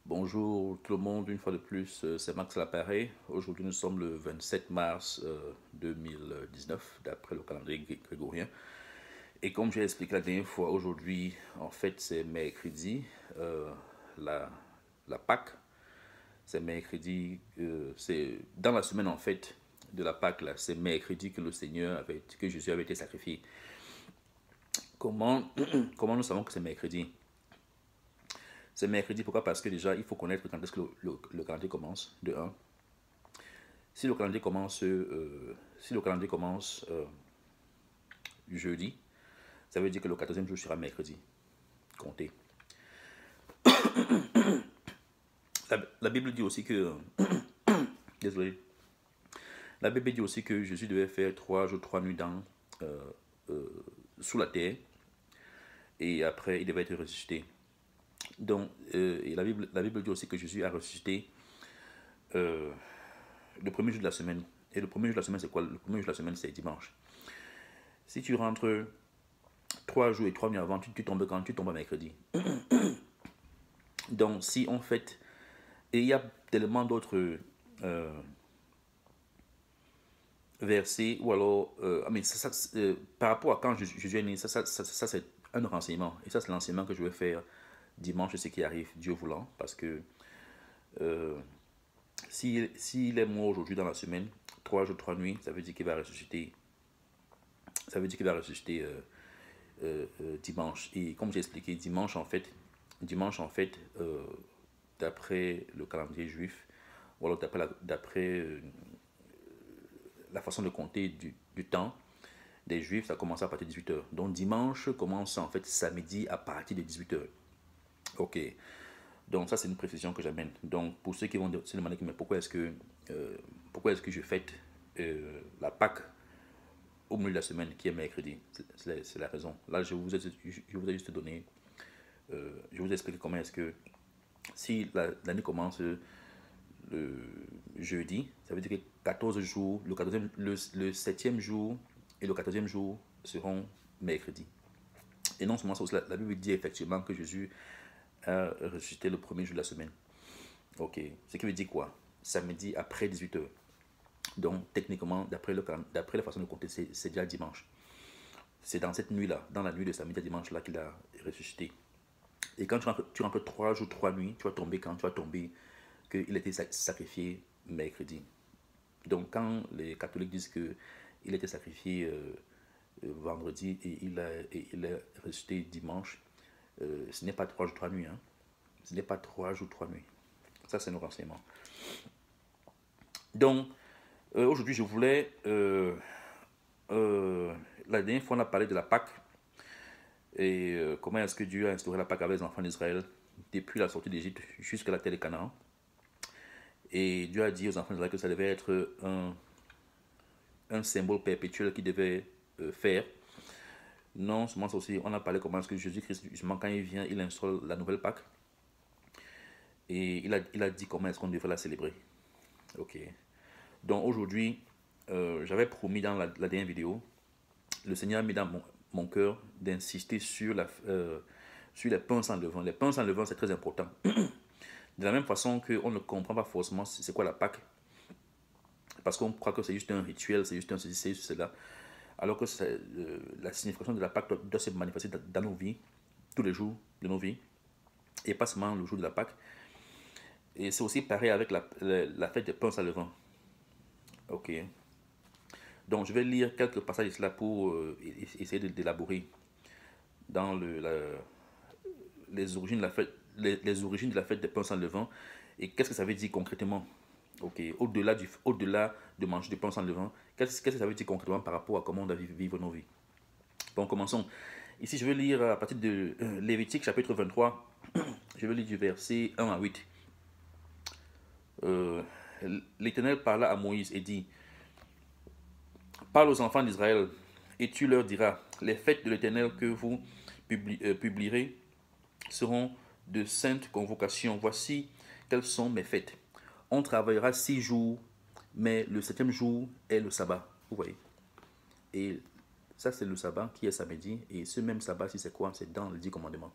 Bonjour tout le monde, une fois de plus, c'est Max à l'appareil. Aujourd'hui, nous sommes le 27 mars 2019, d'après le calendrier grégorien. Et comme j'ai expliqué la dernière fois, aujourd'hui, en fait, c'est mercredi, la, la Pâque. C'est mercredi, c'est dans la semaine, en fait, de la Pâque, là, c'est mercredi que le Seigneur avait, que Jésus avait été sacrifié. Comment, comment nous savons que c'est mercredi? C'est mercredi, pourquoi? Parce que déjà, il faut connaître quand est-ce que le calendrier commence, de un. Si le calendrier commence, jeudi, ça veut dire que le 14e jour sera mercredi. Comptez. La Bible dit aussi que, désolé, la Bible dit aussi que Jésus devait faire 3 jours, 3 nuits euh, euh, sous la terre et après il devait être ressuscité. Donc, et la Bible dit aussi que Jésus a ressuscité euh, le premier jour de la semaine. Et le premier jour de la semaine, c'est quoi? Le premier jour de la semaine, c'est dimanche. Si tu rentres 3 jours et 3 nuits avant, tu tombes quand? Tu tombes à mercredi. Donc, si on fait. Et il y a tellement d'autres versets, ou alors. Mais par rapport à quand Jésus est né, ça c'est un renseignement. Et ça, c'est l'enseignement que je vais faire dimanche, ce qui arrive, Dieu voulant. Parce que euh, s'il est mort aujourd'hui dans la semaine, 3 jours, 3 nuits, ça veut dire qu'il va ressusciter. Ça veut dire qu'il va ressusciter dimanche. Et comme j'ai expliqué, dimanche en fait, d'après le calendrier juif, ou alors d'après la façon de compter du temps des juifs, ça commence à partir de 18h. Donc dimanche commence en fait samedi à partir de 18h. Ok. Donc ça c'est une précision que j'amène. Donc pour ceux qui vont se demander mais pourquoi est-ce que je fête la Pâque au milieu de la semaine qui est mercredi, c'est la raison. Là je vous ai juste donné, je vous ai expliqué comment est-ce que si l'année commence le jeudi, ça veut dire que 14 jours, le 7e jour et le 14e jour seront mercredi. Et non seulement ça, la Bible dit effectivement que Jésus a ressuscité le premier jour de la semaine. Ok. Ce qui veut dire quoi? Samedi après 18h. Donc, techniquement, d'après la façon de compter, c'est déjà dimanche. C'est dans cette nuit-là, dans la nuit de samedi à dimanche-là, qu'il a ressuscité. Et quand tu rentres 3 jours, 3 nuits, tu vas tomber quand? Tu vas tomber qu'il a été sacrifié mercredi. Donc, quand les catholiques disent qu'il a été sacrifié vendredi et il est ressuscité dimanche, ce n'est pas 3 jours, 3 nuits. Hein. Ce n'est pas 3 jours, 3 nuits. Ça, c'est nos renseignements. Donc, aujourd'hui, je voulais. La dernière fois, on a parlé de la Pâque et comment est-ce que Dieu a instauré la Pâque avec les enfants d'Israël depuis la sortie d'Égypte jusqu'à la terre de Canaan. Et Dieu a dit aux enfants d'Israël que ça devait être un symbole perpétuel qu'ils devaient faire. Non seulement ça aussi, on a parlé comment est-ce que Jésus-Christ, justement, quand il vient, il instaure la nouvelle Pâque. Et il a dit comment est-ce qu'on devrait la célébrer. Ok. Donc aujourd'hui, j'avais promis dans la dernière vidéo, le Seigneur a mis dans mon cœur d'insister sur les pains sans levain. Les pains sans levain, c'est très important. De la même façon qu'on ne comprend pas forcément c'est quoi la Pâque, parce qu'on croit que c'est juste un rituel, c'est juste c'est juste cela. Alors que la signification de la Pâque doit se manifester dans nos vies, tous les jours de nos vies, et pas seulement le jour de la Pâque. Et c'est aussi pareil avec la fête des pains sans levain. Ok. Donc je vais lire quelques passages là pour essayer d'élaborer dans les origines de la fête, les origines de la fête des pains sans levain et qu'est-ce que ça veut dire concrètement. Ok. Au-delà de manger du pain sans levain, qu'est-ce que ça veut dire concrètement par rapport à comment on doit vivre nos vies. Bon, commençons. Ici, je vais lire à partir de Lévitique chapitre 23. Je vais lire du verset 1 à 8. Euh, L'Éternel parla à Moïse et dit: Parle aux enfants d'Israël, et tu leur diras: les fêtes de l'Éternel que vous publierez seront de saintes convocations. Voici quelles sont mes fêtes. On travaillera 6 jours, mais le 7e jour est le sabbat. Vous voyez. Et ça, c'est le sabbat qui est samedi. Et ce même sabbat, si c'est quoi? C'est dans le 10 commandements.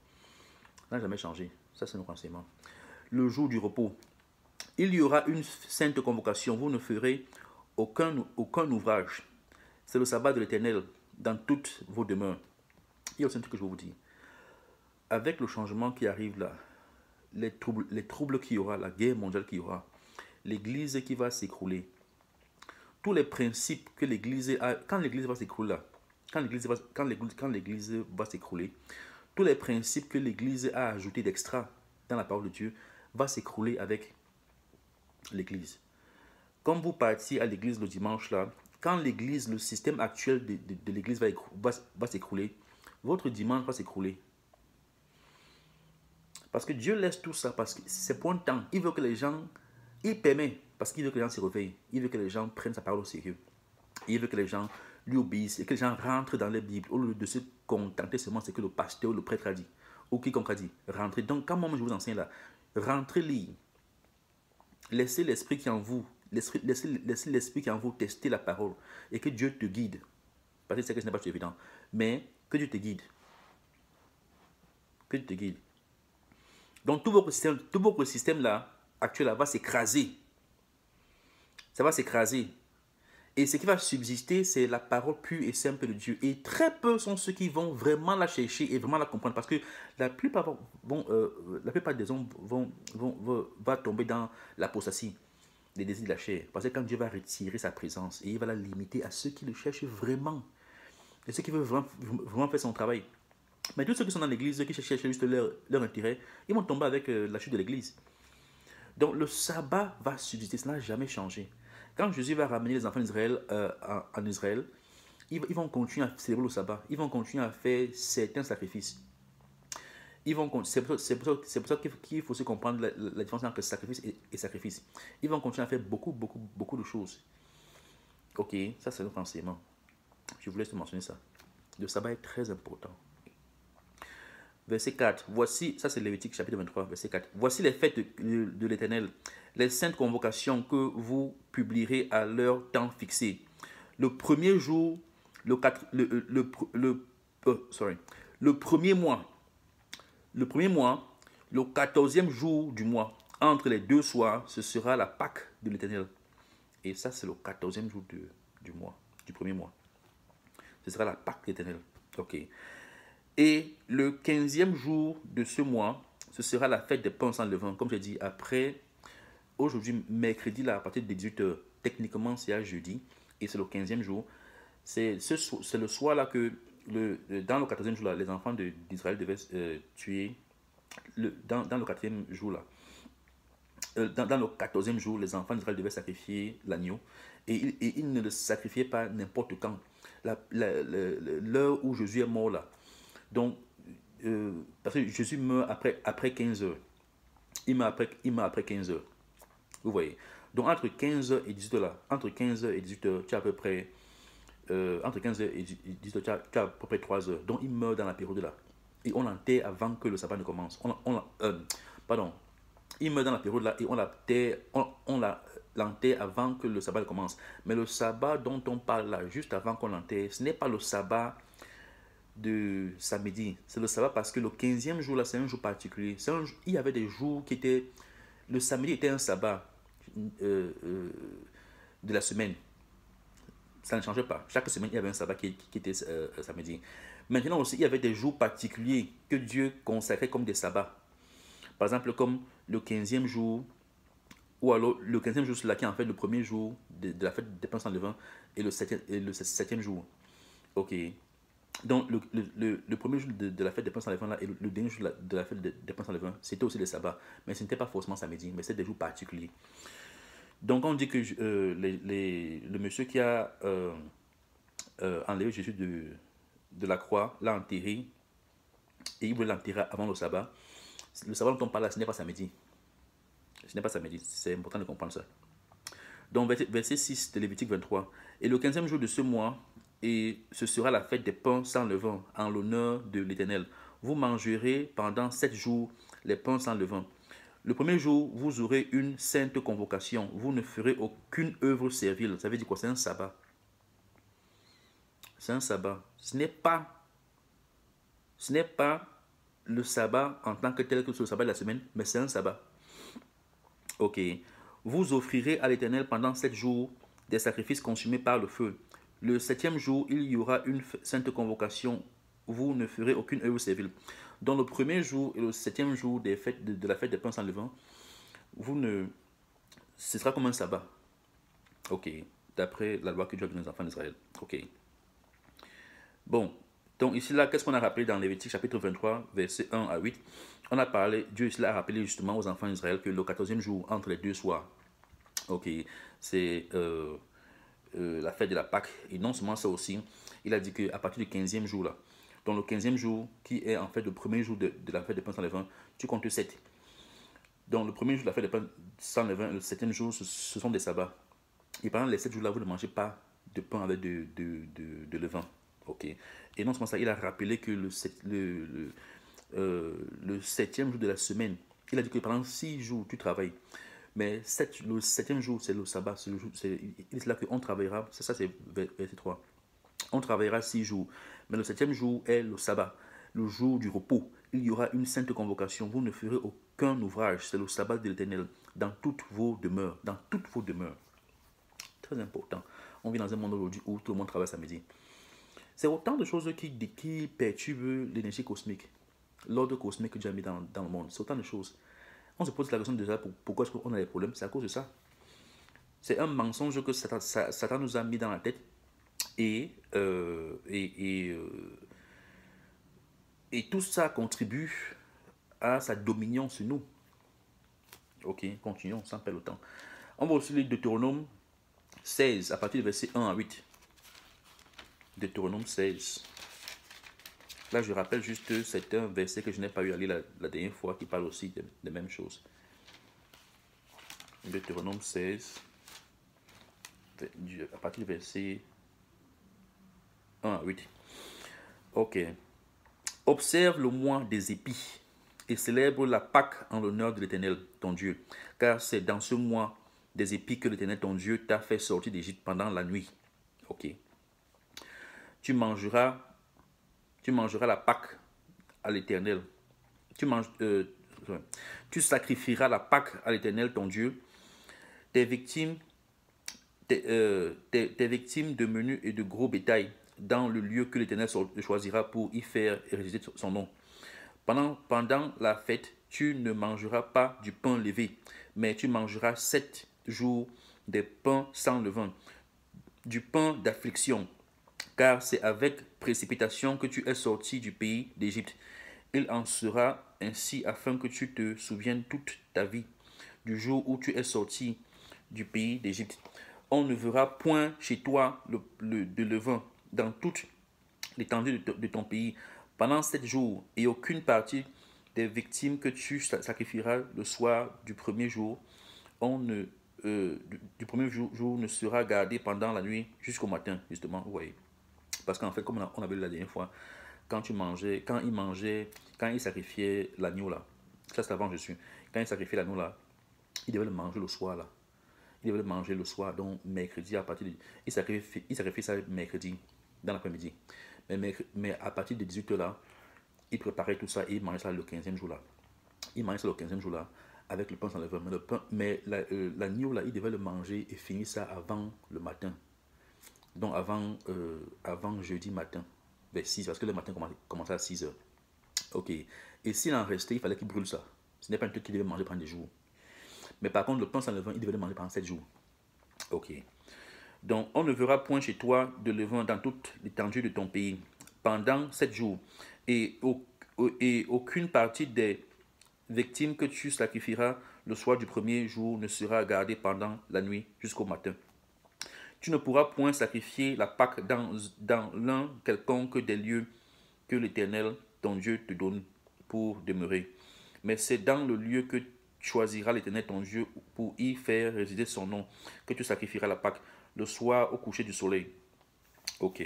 Ça n'a jamais changé. Ça, c'est nos renseignements. le jour du repos. Il y aura une sainte convocation. Vous ne ferez aucun ouvrage. C'est le sabbat de l'Éternel dans toutes vos demeures. Il y a aussi un truc que je vais vous dire. Avec le changement qui arrive là, les troubles qu'il y aura, la guerre mondiale qu'il y aura, l'Église qui va s'écrouler, tous les principes que l'Église a, quand l'Église va s'écrouler là, quand l'Église va s'écrouler, tous les principes que l'Église a ajoutés d'extra dans la parole de Dieu va s'écrouler avec l'Église. Comme vous partiez à l'Église le dimanche là, quand l'Église, le système actuel de l'Église va s'écrouler, votre dimanche va s'écrouler. Parce que Dieu laisse tout ça, parce que c'est pour un temps. Il veut que les gens, il permet, parce qu'il veut que les gens se réveillent. Il veut que les gens prennent sa parole au sérieux. Il veut que les gens lui obéissent et que les gens rentrent dans les Bibles au lieu de se contenter seulement ce que le pasteur ou le prêtre a dit, ou quiconque a dit. Rentrez. Donc, quand moi je vous enseigne là, rentrez lire. Laissez l'esprit qui en vous, laissez l'esprit qui en vous tester la parole et que Dieu te guide. Parce que c'est que ce n'est pas évident, mais que Dieu te guide. Que Dieu te guide. Donc tout votre système là, actuel là, va s'écraser. Ça va s'écraser. Et ce qui va subsister, c'est la parole pure et simple de Dieu. Et très peu sont ceux qui vont vraiment la chercher et vraiment la comprendre. Parce que la plupart des hommes vont tomber dans l'apostasie, les désirs de la chair. Parce que quand Dieu va retirer sa présence, et il va la limiter à ceux qui le cherchent vraiment. Et ceux qui veulent vraiment faire son travail. Mais tous ceux qui sont dans l'église, qui cherchent juste leur intérêt, ils vont tomber avec la chute de l'église. Donc le sabbat va subsister, ça n'a jamais changé. Quand Jésus va ramener les enfants d'Israël en Israël, ils vont continuer à célébrer le sabbat. Ils vont continuer à faire certains sacrifices. C'est pour ça qu'il faut se comprendre la différence entre sacrifice et sacrifice. Ils vont continuer à faire beaucoup de choses. Ok, ça c'est notre enseignement. Je voulais te mentionner ça. Le sabbat est très important. Verset 4, voici, ça c'est Lévitique chapitre 23, verset 4. Voici les fêtes de l'Éternel, les saintes convocations que vous publierez à leur temps fixé. Le premier jour, le premier mois, le 14e jour du mois, entre les deux soirs, ce sera la Pâque de l'Éternel. Et ça c'est le 14e jour du mois, du premier mois. Ce sera la Pâque de l'Éternel. Ok. Et le 15e jour de ce mois, ce sera la fête des pains sans levain. Comme je dit, après, aujourd'hui, mercredi, là, à partir de 18h, techniquement, c'est à jeudi. Et c'est le 15e jour. C'est le soir là que, dans le 14e jour, là, les enfants d'Israël devaient tuer. Dans le 4e jour, là. Dans le 14e jour, les enfants d'Israël devaient sacrifier l'agneau. Et ils ne le sacrifiaient pas n'importe quand. L'heure où Jésus est mort, là. Donc, parce que Jésus meurt après 15 heures. Il meurt après 15 heures. Vous voyez. Donc, entre 15 heures et 18 heures, là, entre 15 heures et 18 heures, tu as à peu près, entre 15 heures et 18 heures, tu as à peu près 3 heures. Donc, il meurt dans la période là. Et on l'enterre avant que le sabbat ne commence. Pardon. Il meurt dans la période là et on l'enterre avant que le sabbat ne commence. Mais le sabbat dont on parle là, juste avant qu'on l'enterre, ce n'est pas le sabbat de samedi, c'est le sabbat parce que le 15e jour là, c'est un jour particulier. Il y avait des jours qui étaient, le samedi était un sabbat de la semaine. Ça ne changeait pas. Chaque semaine, il y avait un sabbat qui était samedi. Maintenant aussi, il y avait des jours particuliers que Dieu consacrait comme des sabbats. Par exemple, comme le 15e jour, ou alors le 15e jour, c'est là qui est en fait le premier jour de la fête des pains sans levain, et le 7e jour. Ok. Donc, le premier jour de la fête des pains sans levain là, et le dernier jour de la fête des pains sans levain, c'était aussi les sabbats. Mais ce n'était pas forcément samedi, mais c'était des jours particuliers. Donc, on dit que le monsieur qui a enlevé Jésus de la croix, l'a enterré, et il voulait l'enterrer avant le sabbat. Le sabbat dont on parle là, ce n'est pas samedi. Ce n'est pas samedi, c'est important de comprendre ça. Donc, verset 6 de Lévitique 23. Et le 15e jour de ce mois, et ce sera la fête des pains sans levain, en l'honneur de l'Éternel. Vous mangerez pendant 7 jours les pains sans levain. Le premier jour, vous aurez une sainte convocation. Vous ne ferez aucune œuvre servile. Ça veut dire quoi? C'est un sabbat. C'est un sabbat. Ce n'est pas le sabbat en tant que tel que c'est le sabbat de la semaine, mais c'est un sabbat. Ok. Vous offrirez à l'Éternel pendant 7 jours des sacrifices consumés par le feu. Le 7e jour, il y aura une sainte convocation. Vous ne ferez aucune œuvre servile. Dans le premier jour et le 7e jour des fêtes, de la fête des pains sans levain, vous ne, ce sera comme un sabbat. Ok. D'après la loi que Dieu a donnée aux enfants d'Israël. Ok. Bon. Donc ici, là, qu'est-ce qu'on a rappelé dans Lévitique chapitre 23, versets 1 à 8? On a parlé, Dieu ici a rappelé justement aux enfants d'Israël que le 14e jour, entre les deux soirs, ok, c'est la fête de la Pâque. Et non seulement ça aussi, il a dit qu'à partir du 15e jour, là, donc le 15e jour, qui est en fait le premier jour de la fête des pains sans levain, tu comptes 7. Donc le premier jour de la fête des pains sans levain, le 7e jour, ce sont des sabbats. Et pendant les 7 jours-là, vous ne mangez pas de pain avec de levain. Ok. Et non seulement ça, il a rappelé que le 7e jour de la semaine, il a dit que pendant 6 jours, tu travailles. Mais le 7e jour, c'est le sabbat. Il est là qu'on travaillera. Ça, c'est verset 3. On travaillera 6 jours. Mais le 7e jour est le sabbat, le jour du repos. Il y aura une sainte convocation. Vous ne ferez aucun ouvrage. C'est le sabbat de l'Éternel. Dans toutes vos demeures. Dans toutes vos demeures. Très important. On vit dans un monde aujourd'hui où tout le monde travaille samedi. C'est autant de choses qui perturbent l'énergie cosmique. L'ordre cosmique que Dieu a mis dans le monde. C'est autant de choses. On se pose la question déjà pourquoi est-ce qu'on a des problèmes. C'est à cause de ça. C'est un mensonge que Satan nous a mis dans la tête. Et tout ça contribue à sa dominion sur nous. Ok, continuons sans perdre le temps. On va aussi lire Deutéronome 16 à partir du verset 1 à 8. Deutéronome 16. Là, je rappelle juste, c'est un verset que je n'ai pas eu à lire la dernière fois qui parle aussi de mêmes choses. Deutéronome 16, à partir du verset 1 à 8. Ok. Observe le mois des épis et célèbre la Pâque en l'honneur de l'Éternel, ton Dieu. Car c'est dans ce mois des épis que l'Éternel, ton Dieu, t'a fait sortir d'Égypte pendant la nuit. Ok. Tu mangeras la Pâque à l'Éternel. Tu sacrifieras la Pâque à l'Éternel, ton Dieu. Tes victimes de menu et de gros bétail dans le lieu que l'Éternel choisira pour y faire résider son nom. Pendant la fête, tu ne mangeras pas du pain levé, mais tu mangeras 7 jours des pains sans levain, du pain d'affliction, car c'est avec précipitation que tu es sorti du pays d'Égypte. Il en sera ainsi afin que tu te souviennes toute ta vie du jour où tu es sorti du pays d'Égypte. On ne verra point chez toi de levain dans toute l'étendue de ton pays pendant 7 jours, et aucune partie des victimes que tu sacrifieras le soir du premier jour, du premier jour ne sera gardée pendant la nuit jusqu'au matin, justement, vous voyez. Parce qu'en fait, comme on avait lu la dernière fois, quand il sacrifiait l'agneau là, ça c'est avant Jésus, quand il sacrifiait l'agneau là, il devait le manger le soir là. Il devait le manger le soir, donc mercredi à partir de... Il sacrifiait ça mercredi, dans l'après-midi. Mais à partir de 18h là, il préparait tout ça et il mangeait ça le 15e jour là. Il mangeait ça le 15e jour là, avec le pain sans levain. Mais l'agneau là, il devait le manger et finir ça avant le matin. Donc avant jeudi matin, vers 6, parce que le matin commençait à 6h. Ok. Et s'il en restait, il fallait qu'il brûle ça. Ce n'est pas un truc qu'il devait manger pendant des jours. Mais par contre, le pain sans levain, il devait le manger pendant 7 jours. Ok. Donc, on ne verra point chez toi de levain dans toute l'étendue de ton pays pendant 7 jours. Et aucune partie des victimes que tu sacrifieras le soir du premier jour ne sera gardée pendant la nuit jusqu'au matin. Tu ne pourras point sacrifier la Pâque dans l'un quelconque des lieux que l'Éternel, ton Dieu, te donne pour demeurer. Mais c'est dans le lieu que choisira l'Éternel, ton Dieu, pour y faire résider son nom, que tu sacrifieras la Pâque le soir au coucher du soleil. Ok.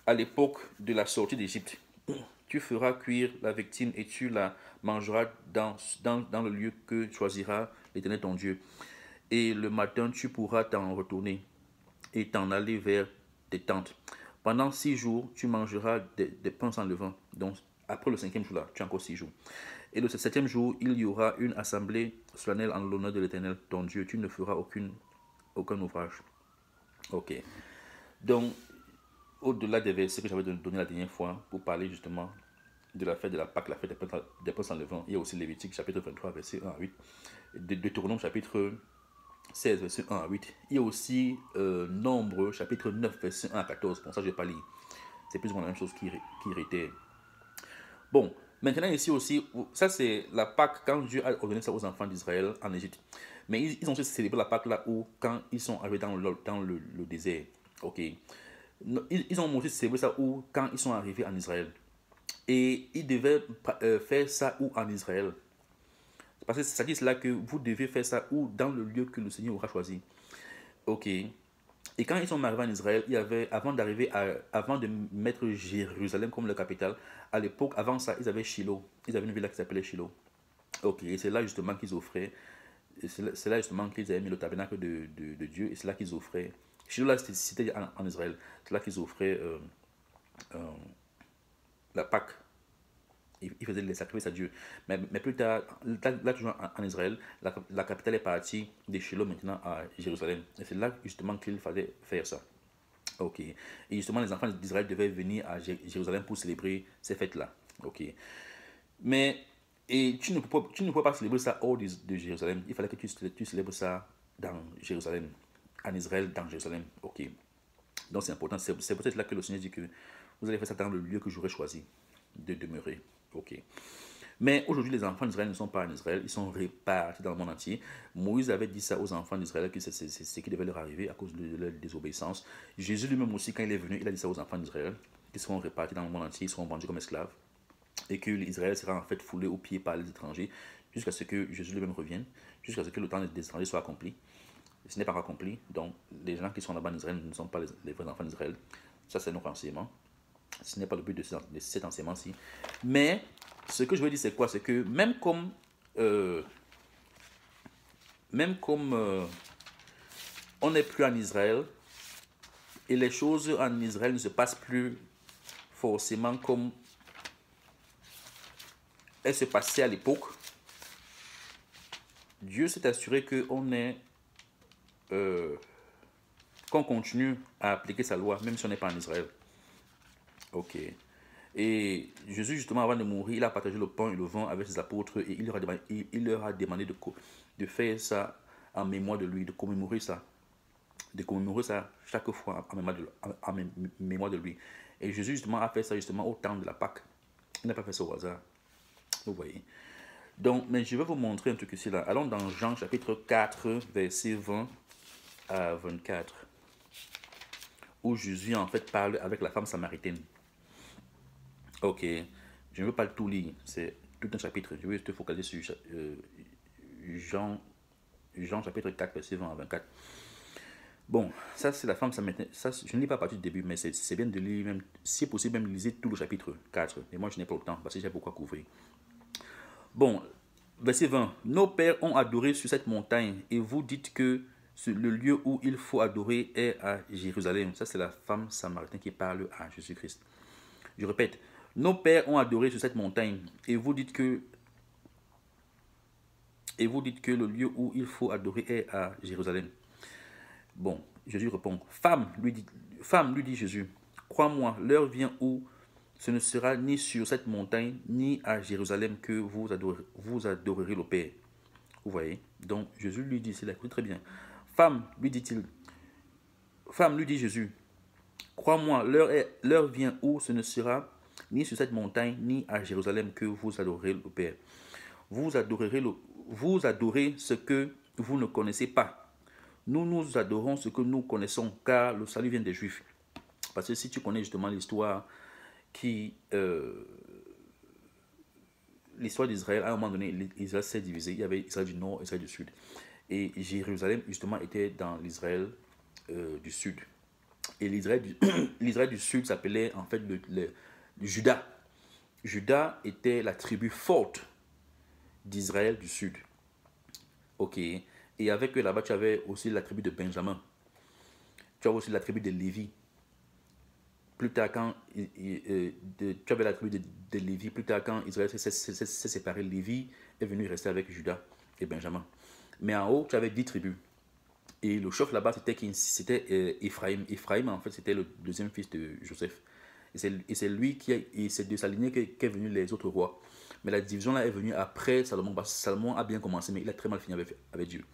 À l'époque de la sortie d'Égypte, tu feras cuire la victime et tu la mangeras dans le lieu que choisira l'Éternel, ton Dieu. Et le matin, tu pourras t'en retourner et t'en aller vers tes tentes. Pendant 6 jours, tu mangeras des pains sans levain. Donc, après le 5e jour là, tu as encore 6 jours. Et le septième jour, il y aura une assemblée solennelle en l'honneur de l'Éternel, ton Dieu. Tu ne feras aucun ouvrage. Ok. Donc, au-delà des versets que j'avais donné la dernière fois pour parler justement de la fête de la Pâque, la fête des pains sans levain, il y a aussi Lévitique chapitre 23, verset 1 à 8, Deutéronome chapitre 16, verset 1 à 8. Il y a aussi Nombre chapitre 9, verset 1 à 14. Bon, ça, je ne vais pas lire. C'est plus ou moins la même chose qui réitère. Bon, maintenant ici aussi, ça c'est la Pâque quand Dieu a ordonné ça aux enfants d'Israël en Égypte. Mais ils ont aussi célébré la Pâque là où, quand ils sont arrivés dans le désert. Ok. Ils ont aussi célébré ça où, quand ils sont arrivés en Israël. Et ils devaient faire ça où en Israël. Parce que ça dit là que vous devez faire ça où dans le lieu que le Seigneur aura choisi. Ok. Et quand ils sont arrivés en Israël, il y avait, avant de mettre Jérusalem comme la capitale, à l'époque, avant ça, ils avaient Shiloh. Ils avaient une ville qui s'appelait Shiloh. Ok, et c'est là justement qu'ils offraient, c'est là justement qu'ils avaient mis le tabernacle de Dieu, et c'est là qu'ils offraient. Shiloh, là, c'était en Israël. C'est là qu'ils offraient la Pâque. Ils faisaient les sacrifices à Dieu. Mais plus tard, là toujours en Israël, la capitale est partie de Shiloh maintenant à Jérusalem. Et c'est là justement qu'il fallait faire ça. Ok. Et justement, les enfants d'Israël devaient venir à Jérusalem pour célébrer ces fêtes-là. Ok. Mais et tu ne peux pas célébrer ça hors de Jérusalem. Il fallait que tu célèbres ça dans Jérusalem. En Israël, dans Jérusalem. Ok. Donc c'est important. C'est peut-être là que le Seigneur dit que vous allez faire ça dans le lieu que j'aurais choisi de demeurer. Ok. Mais aujourd'hui, les enfants d'Israël ne sont pas en Israël, ils sont répartis dans le monde entier. Moïse avait dit ça aux enfants d'Israël, que c'est ce qui devait leur arriver à cause de leur désobéissance. Jésus lui-même aussi, quand il est venu, il a dit ça aux enfants d'Israël, qu'ils seront répartis dans le monde entier, ils seront vendus comme esclaves, et que l'Israël sera en fait foulé aux pieds par les étrangers, jusqu'à ce que Jésus lui-même revienne, jusqu'à ce que le temps des étrangers soit accompli. Ce n'est pas accompli, donc les gens qui sont là-bas en Israël ne sont pas les vrais enfants d'Israël. Ça, c'est notre enseignement. Ce n'est pas le but de cet enseignement-ci. Mais ce que je veux dire, c'est quoi? C'est que euh, même comme on n'est plus en Israël, et les choses en Israël ne se passent plus forcément comme elles se passaient à l'époque, Dieu s'est assuré qu'on continue à appliquer sa loi, même si on n'est pas en Israël. Ok. Et Jésus, justement, avant de mourir, il a partagé le pain et le vin avec ses apôtres et il leur a demandé de faire ça en mémoire de lui, de commémorer ça chaque fois en mémoire de lui. Et Jésus, justement, a fait ça justement au temps de la Pâque. Il n'a pas fait ça au hasard. Vous voyez. Donc, mais je vais vous montrer un truc ici là. Allons dans Jean chapitre 4, verset 20 à 24, où Jésus en fait parle avec la femme samaritaine. Ok, je ne veux pas tout lire, c'est tout un chapitre. Je vais te focaliser sur Jean, Jean chapitre 4, verset 20 à 24. Bon, ça c'est la femme samaritaine. Ça, je ne lis pas à partir du début, mais c'est bien de lire, même, si possible, même lisez tout le chapitre 4. Mais moi je n'ai pas le temps parce que j'ai beaucoup à couvrir. Bon, verset 20. Nos pères ont adoré sur cette montagne et vous dites que le lieu où il faut adorer est à Jérusalem. Ça c'est la femme samaritaine qui parle à Jésus-Christ. Je répète, nos pères ont adoré sur cette montagne et vous dites que le lieu où il faut adorer est à Jérusalem. Bon, Jésus répond, femme, lui dit Jésus, crois-moi, l'heure vient où ce ne sera ni sur cette montagne, ni à Jérusalem que vous adorerez le Père. Vous voyez? Donc, Jésus lui dit, c'est là, écoutez très bien. Femme, lui dit-il, femme, lui dit Jésus, crois-moi, l'heure vient où ce ne sera ni sur cette montagne, ni à Jérusalem que vous adorerez le Père. Vous adorez ce que vous ne connaissez pas. Nous adorons ce que nous connaissons, car le salut vient des Juifs. Parce que si tu connais justement l'histoire d'Israël, à un moment donné, Israël s'est divisé. Il y avait Israël du Nord, Israël du Sud. Et Jérusalem, justement, était dans l'Israël du Sud. Et l'Israël du Sud s'appelait en fait le Juda. Juda était la tribu forte d'Israël du Sud. Ok. Et avec eux là-bas, tu avais aussi la tribu de Benjamin. Tu avais aussi la tribu de Lévi. plus tard, quand tu avais la tribu de Lévi, plus tard, quand Israël s'est séparé, Lévi est venu rester avec Judas et Benjamin. Mais en haut, tu avais 10 tribus. Et le chef là-bas, c'était Ephraim. Ephraim, en fait, c'était le deuxième fils de Joseph. Et c'est lui c'est de sa lignée qu'est venu les autres rois. Mais la division là est venue après Salomon. Parce que Salomon a bien commencé, mais il a très mal fini avec Dieu.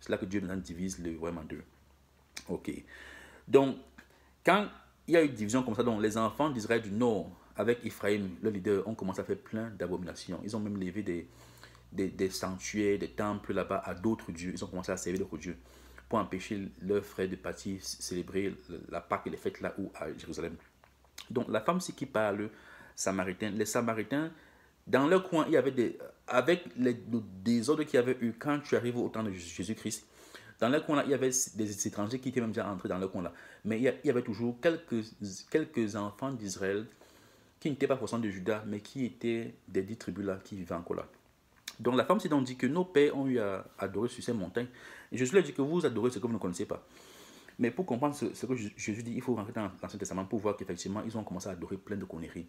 C'est là que Dieu maintenant divise le royaume en deux. Ok. Donc, quand il y a eu une division comme ça, donc les enfants d'Israël du Nord, avec Ephraim, le leader, ont commencé à faire plein d'abominations. Ils ont même levé des sanctuaires, des temples là-bas à d'autres dieux. Ils ont commencé à servir d'autres dieux pour empêcher leurs frères de partir célébrer la Pâque et les fêtes là où à Jérusalem. Donc la femme ci qui parle samaritain, les Samaritains, dans leur coin, il y avait avec le désordre qu'il y avait eu quand tu arrives au temps de Jésus-Christ, dans leur coin là, il y avait des étrangers qui étaient même déjà entrés dans leur coin là. Mais il y avait toujours quelques enfants d'Israël qui n'étaient pas forcément de Juda, mais qui étaient des 10 tribus là, qui vivaient encore là. Donc la femme s'est donc dit que nos pères ont eu à adorer sur ces montagnes. Et Jésus leur dit que vous adorez ce que vous ne connaissez pas. Mais pour comprendre ce que Jésus dit, il faut rentrer dans l'Ancien Testament pour voir qu'effectivement, ils ont commencé à adorer plein de conneries.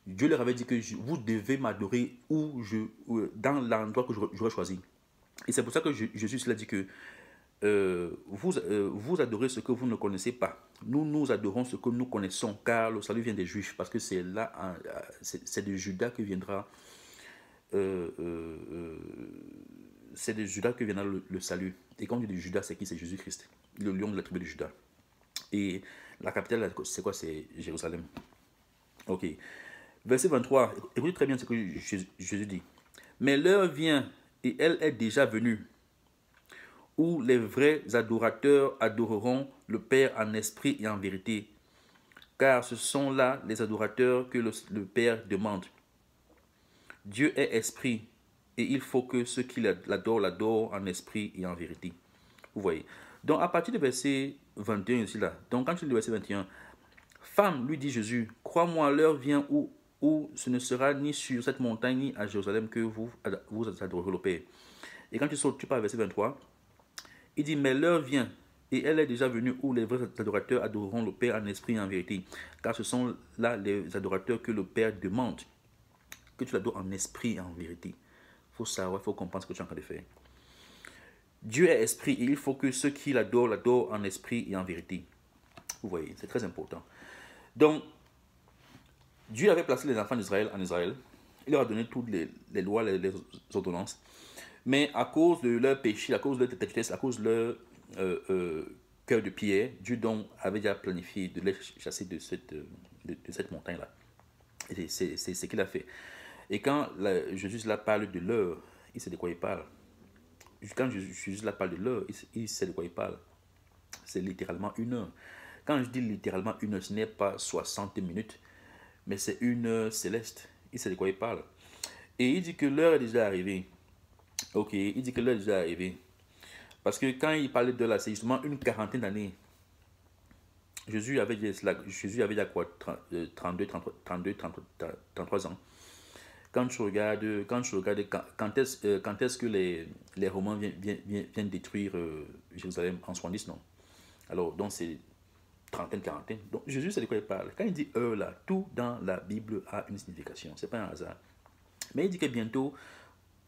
Dieu leur avait dit que vous devez m'adorer dans l'endroit que j'aurais choisi. Et c'est pour ça que Jésus leur dit que vous adorez ce que vous ne connaissez pas. Nous adorons ce que nous connaissons, car le salut vient des Juifs, parce que c'est là, c'est de Judas que viendra c'est de Judas que viendra le salut. Et quand on dit de Judas, c'est qui? C'est Jésus-Christ, le lion de la tribu de Judas. Et la capitale, c'est quoi? C'est Jérusalem. Ok. Verset 23, écoutez très bien ce que Jésus dit. Mais l'heure vient, et elle est déjà venue, où les vrais adorateurs adoreront le Père en esprit et en vérité. Car ce sont là les adorateurs que le Père demande. Dieu est esprit, et il faut que ceux qui l'adorent en esprit et en vérité. Vous voyez. Donc à partir du verset 21 ici là, donc quand tu lis le verset 21, femme, lui dit Jésus, crois-moi, l'heure vient où ce ne sera ni sur cette montagne ni à Jérusalem que vous adorerez le Père. Et quand tu sautes, tu pars au verset 23, il dit, mais l'heure vient, et elle est déjà venue où les vrais adorateurs adoreront le Père en esprit et en vérité. Car ce sont là les adorateurs que le Père demande, que tu l'adores en esprit et en vérité. Il faut savoir, il faut comprendre ce que tu es en train de faire. Dieu est esprit et il faut que ceux qui l'adorent en esprit et en vérité. Vous voyez, c'est très important. Donc, Dieu avait placé les enfants d'Israël en Israël. Il leur a donné toutes les lois, les ordonnances. Mais à cause de leur péché, à cause de leur têtesse, à cause de leur cœur de pierre, Dieu donc avait déjà planifié de les chasser de cette montagne-là. Et c'est ce qu'il a fait. Et quand Jésus là parle de l'heure, il sait de quoi il parle. Quand Jésus là parle de l'heure, il sait de quoi il parle. C'est littéralement une heure. Quand je dis littéralement une heure, ce n'est pas 60 minutes, mais c'est une heure céleste. Il sait de quoi il parle. Et il dit que l'heure est déjà arrivée. Ok, il dit que l'heure est déjà arrivée. Parce que quand il parlait de là, c'est justement une quarantaine d'années. Jésus avait déjà quoi, 33 ans. Quand tu regardes quand est-ce que les Romains viennent détruire Jérusalem en 70, non. Alors, donc c'est trentaine, quarantaine. Donc Jésus, c'est de quoi il parle. Quand il dit heure là, tout dans la Bible a une signification. C'est pas un hasard. Mais il dit que bientôt,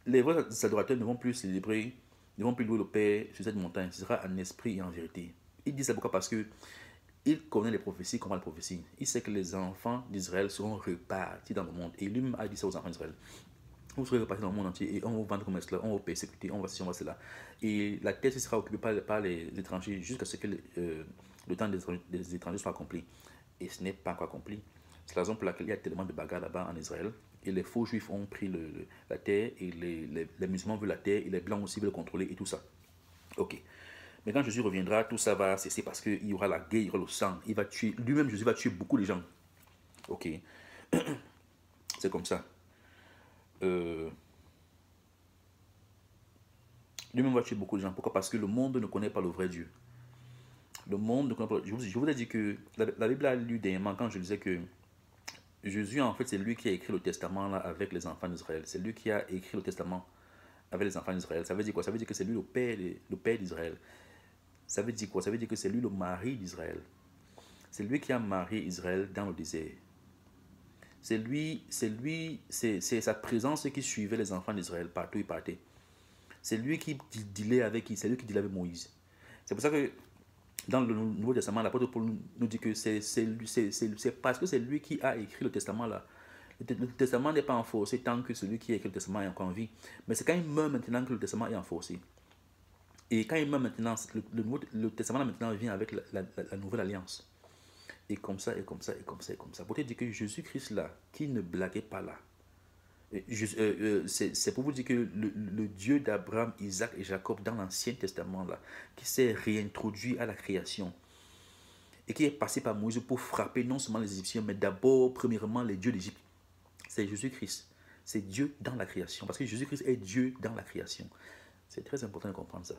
les vrais adorateurs ne vont plus célébrer, ne vont plus louer le Père sur cette montagne. Ce sera en esprit et en vérité. Il dit ça pourquoi? Parce que il connaît les prophéties, il comprend les prophéties. Il sait que les enfants d'Israël seront repartis dans le monde. Et lui-même a dit ça aux enfants d'Israël. Vous serez repartis dans le monde entier et on va vous vendre comme esclaves, on va vous persécuter, on va ceci, on va cela. Et la terre sera occupée par les étrangers jusqu'à ce que le temps des étrangers soit accompli. Et ce n'est pas encore accompli. C'est la raison pour laquelle il y a tellement de bagarres là-bas en Israël. Et les faux juifs ont pris la terre et les musulmans veulent la terre et les blancs aussi veulent contrôler et tout ça. Ok. Mais quand Jésus reviendra, tout ça va cesser parce qu'il y aura la guerre, il y aura le sang. Il va tuer, lui-même Jésus va tuer beaucoup de gens. Ok. C'est comme ça. Lui-même va tuer beaucoup de gens. Pourquoi? Parce que le monde ne connaît pas le vrai Dieu. Le monde ne connaît pas. Je vous ai dit que la Bible a lu dernièrement quand je disais que Jésus, en fait, c'est lui qui a écrit le testament là, avec les enfants d'Israël. C'est lui qui a écrit le testament avec les enfants d'Israël. Ça veut dire quoi? Ça veut dire que c'est lui le père d'Israël. Ça veut dire quoi? Ça veut dire que c'est lui le mari d'Israël. C'est lui qui a marié Israël dans le désert. C'est sa présence qui suivait les enfants d'Israël partout où ils partaient. C'est lui qui dealait avec qui? C'est lui qui dealait avec Moïse. C'est pour ça que dans le Nouveau Testament, l'apôtre Paul nous dit que c'est parce que c'est lui qui a écrit le testament là. Le testament n'est pas enforcé tant que celui qui a écrit le testament est encore en vie. Mais c'est quand il meurt maintenant que le testament est enforcé. Et quand il meurt maintenant, le testament maintenant vient avec la nouvelle alliance. Et comme ça, et comme ça, et comme ça, et comme ça. Pour te dire que Jésus-Christ là, qui ne blaguait pas là, c'est pour vous dire que le Dieu d'Abraham, Isaac et Jacob dans l'Ancien Testament là, qui s'est réintroduit à la création et qui est passé par Moïse pour frapper non seulement les Égyptiens, mais d'abord, premièrement, les dieux d'Égypte. C'est Jésus-Christ. C'est Dieu dans la création. Parce que Jésus-Christ est Dieu dans la création. C'est très important de comprendre ça.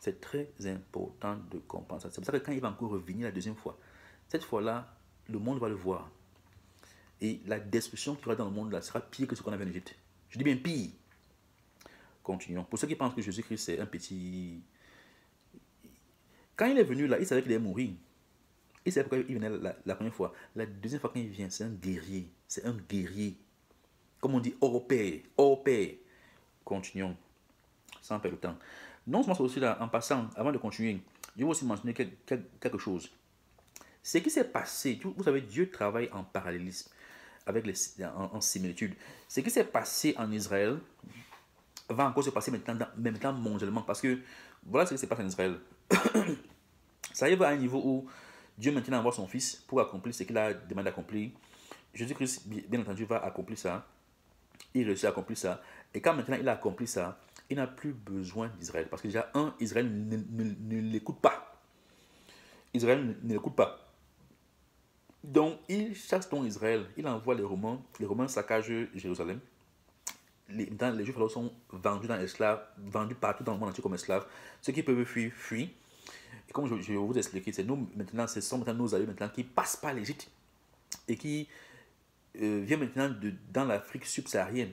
C'est très important de comprendre ça. C'est pour ça que quand il va encore revenir la deuxième fois, cette fois-là, le monde va le voir. Et la destruction qui aura dans le monde là sera pire que ce qu'on avait en Égypte. Je dis bien pire. Continuons. Pour ceux qui pensent que Jésus-Christ c'est un petit... Quand il est venu là, il savait qu'il allait mourir. Il savait pourquoi il venait la première fois. La deuxième fois quand il vient, c'est un guerrier. C'est un guerrier. Comme on dit, hors pair. Hors pair. Continuons. Sans perdre de temps. Non seulement aussi là, en passant, avant de continuer, je vais aussi mentionner quelque chose. Ce qui s'est passé, vous savez, Dieu travaille en parallélisme, avec en similitude. Ce qui s'est passé en Israël va encore se passer maintenant mondialement, parce que voilà ce qui se passe en Israël. Ça arrive à un niveau où Dieu maintenant envoie son Fils pour accomplir ce qu'il a demandé d'accomplir. Jésus-Christ, bien entendu, va accomplir ça. Il réussit à accomplir ça. Et quand maintenant il a accompli ça, il n'a plus besoin d'Israël. Parce que déjà, Israël ne l'écoute pas. Israël ne l'écoute pas. Donc, il chasse donc Israël. Il envoie les Romains. Les Romains saccagent Jérusalem. Les Juifs alors sont vendus dans l'esclave, vendus partout dans le monde entier comme esclaves. Ceux qui peuvent fuir, fuient. Et comme je vais vous expliquer, c'est nous maintenant, ce sont maintenant nos alliés maintenant qui passent par l'Égypte et qui viennent maintenant dans l'Afrique subsaharienne.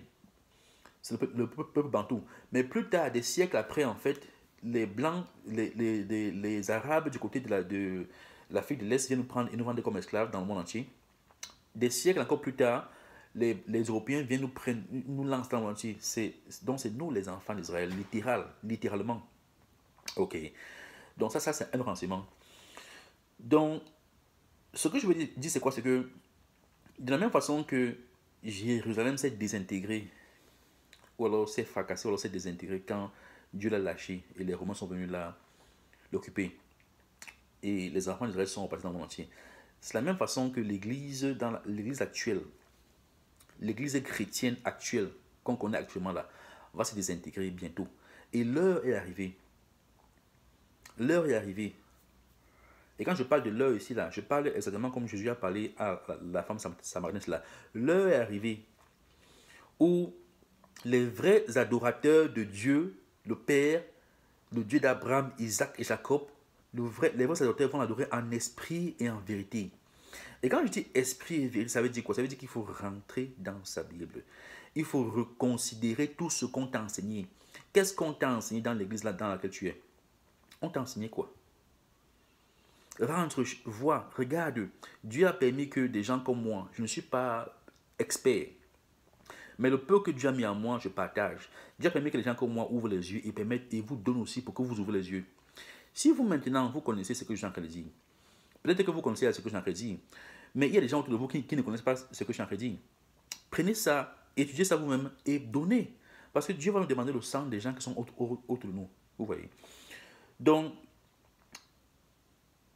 C'est le peuple bantou. Mais plus tard, des siècles après, en fait, les Blancs, les Arabes du côté de l'Afrique de l'Est viennent nous prendre et nous vendre comme esclaves dans le monde entier. Des siècles encore plus tard, les Européens viennent nous lancer dans le monde entier. Donc c'est nous les enfants d'Israël, littéralement. Ok. Donc ça c'est un renseignement. Donc, ce que je veux dire, c'est quoi? C'est que, de la même façon que Jérusalem s'est désintégré, ou alors s'est fracassé, ou alors s'est désintégré quand Dieu l'a lâché et les Romains sont venus l'occuper. Et les enfants d'Israël sont repartis dans le monde entier. C'est la même façon que l'église actuelle, l'église chrétienne actuelle qu'on connaît actuellement là, va se désintégrer bientôt. Et l'heure est arrivée. L'heure est arrivée. Et quand je parle de l'heure ici, là, je parle exactement comme Jésus a parlé à la femme samaritaine là. L'heure est arrivée où les vrais adorateurs de Dieu, le Père, le Dieu d'Abraham, Isaac et Jacob, les vrais adorateurs vont l'adorer en esprit et en vérité. Et quand je dis esprit et vérité, ça veut dire quoi? Ça veut dire qu'il faut rentrer dans sa Bible. Il faut reconsidérer tout ce qu'on t'a enseigné. Qu'est-ce qu'on t'a enseigné dans l'église là dans laquelle tu es? On t'a enseigné quoi? Rentre, vois, regarde. Dieu a permis que des gens comme moi, je ne suis pas expert, mais le peu que Dieu a mis en moi, je partage. Dieu a permis que les gens comme moi ouvrent les yeux et vous donnent aussi pour que vous ouvrez les yeux. Si vous maintenant, vous connaissez ce que je suis en train de dire, peut-être que vous connaissez ce que je suis en train de dire, mais il y a des gens autour de vous qui ne connaissent pas ce que je suis en train de dire. Prenez ça, étudiez ça vous-même et donnez. Parce que Dieu va nous demander le sang des gens qui sont autour de nous. Vous voyez. Donc,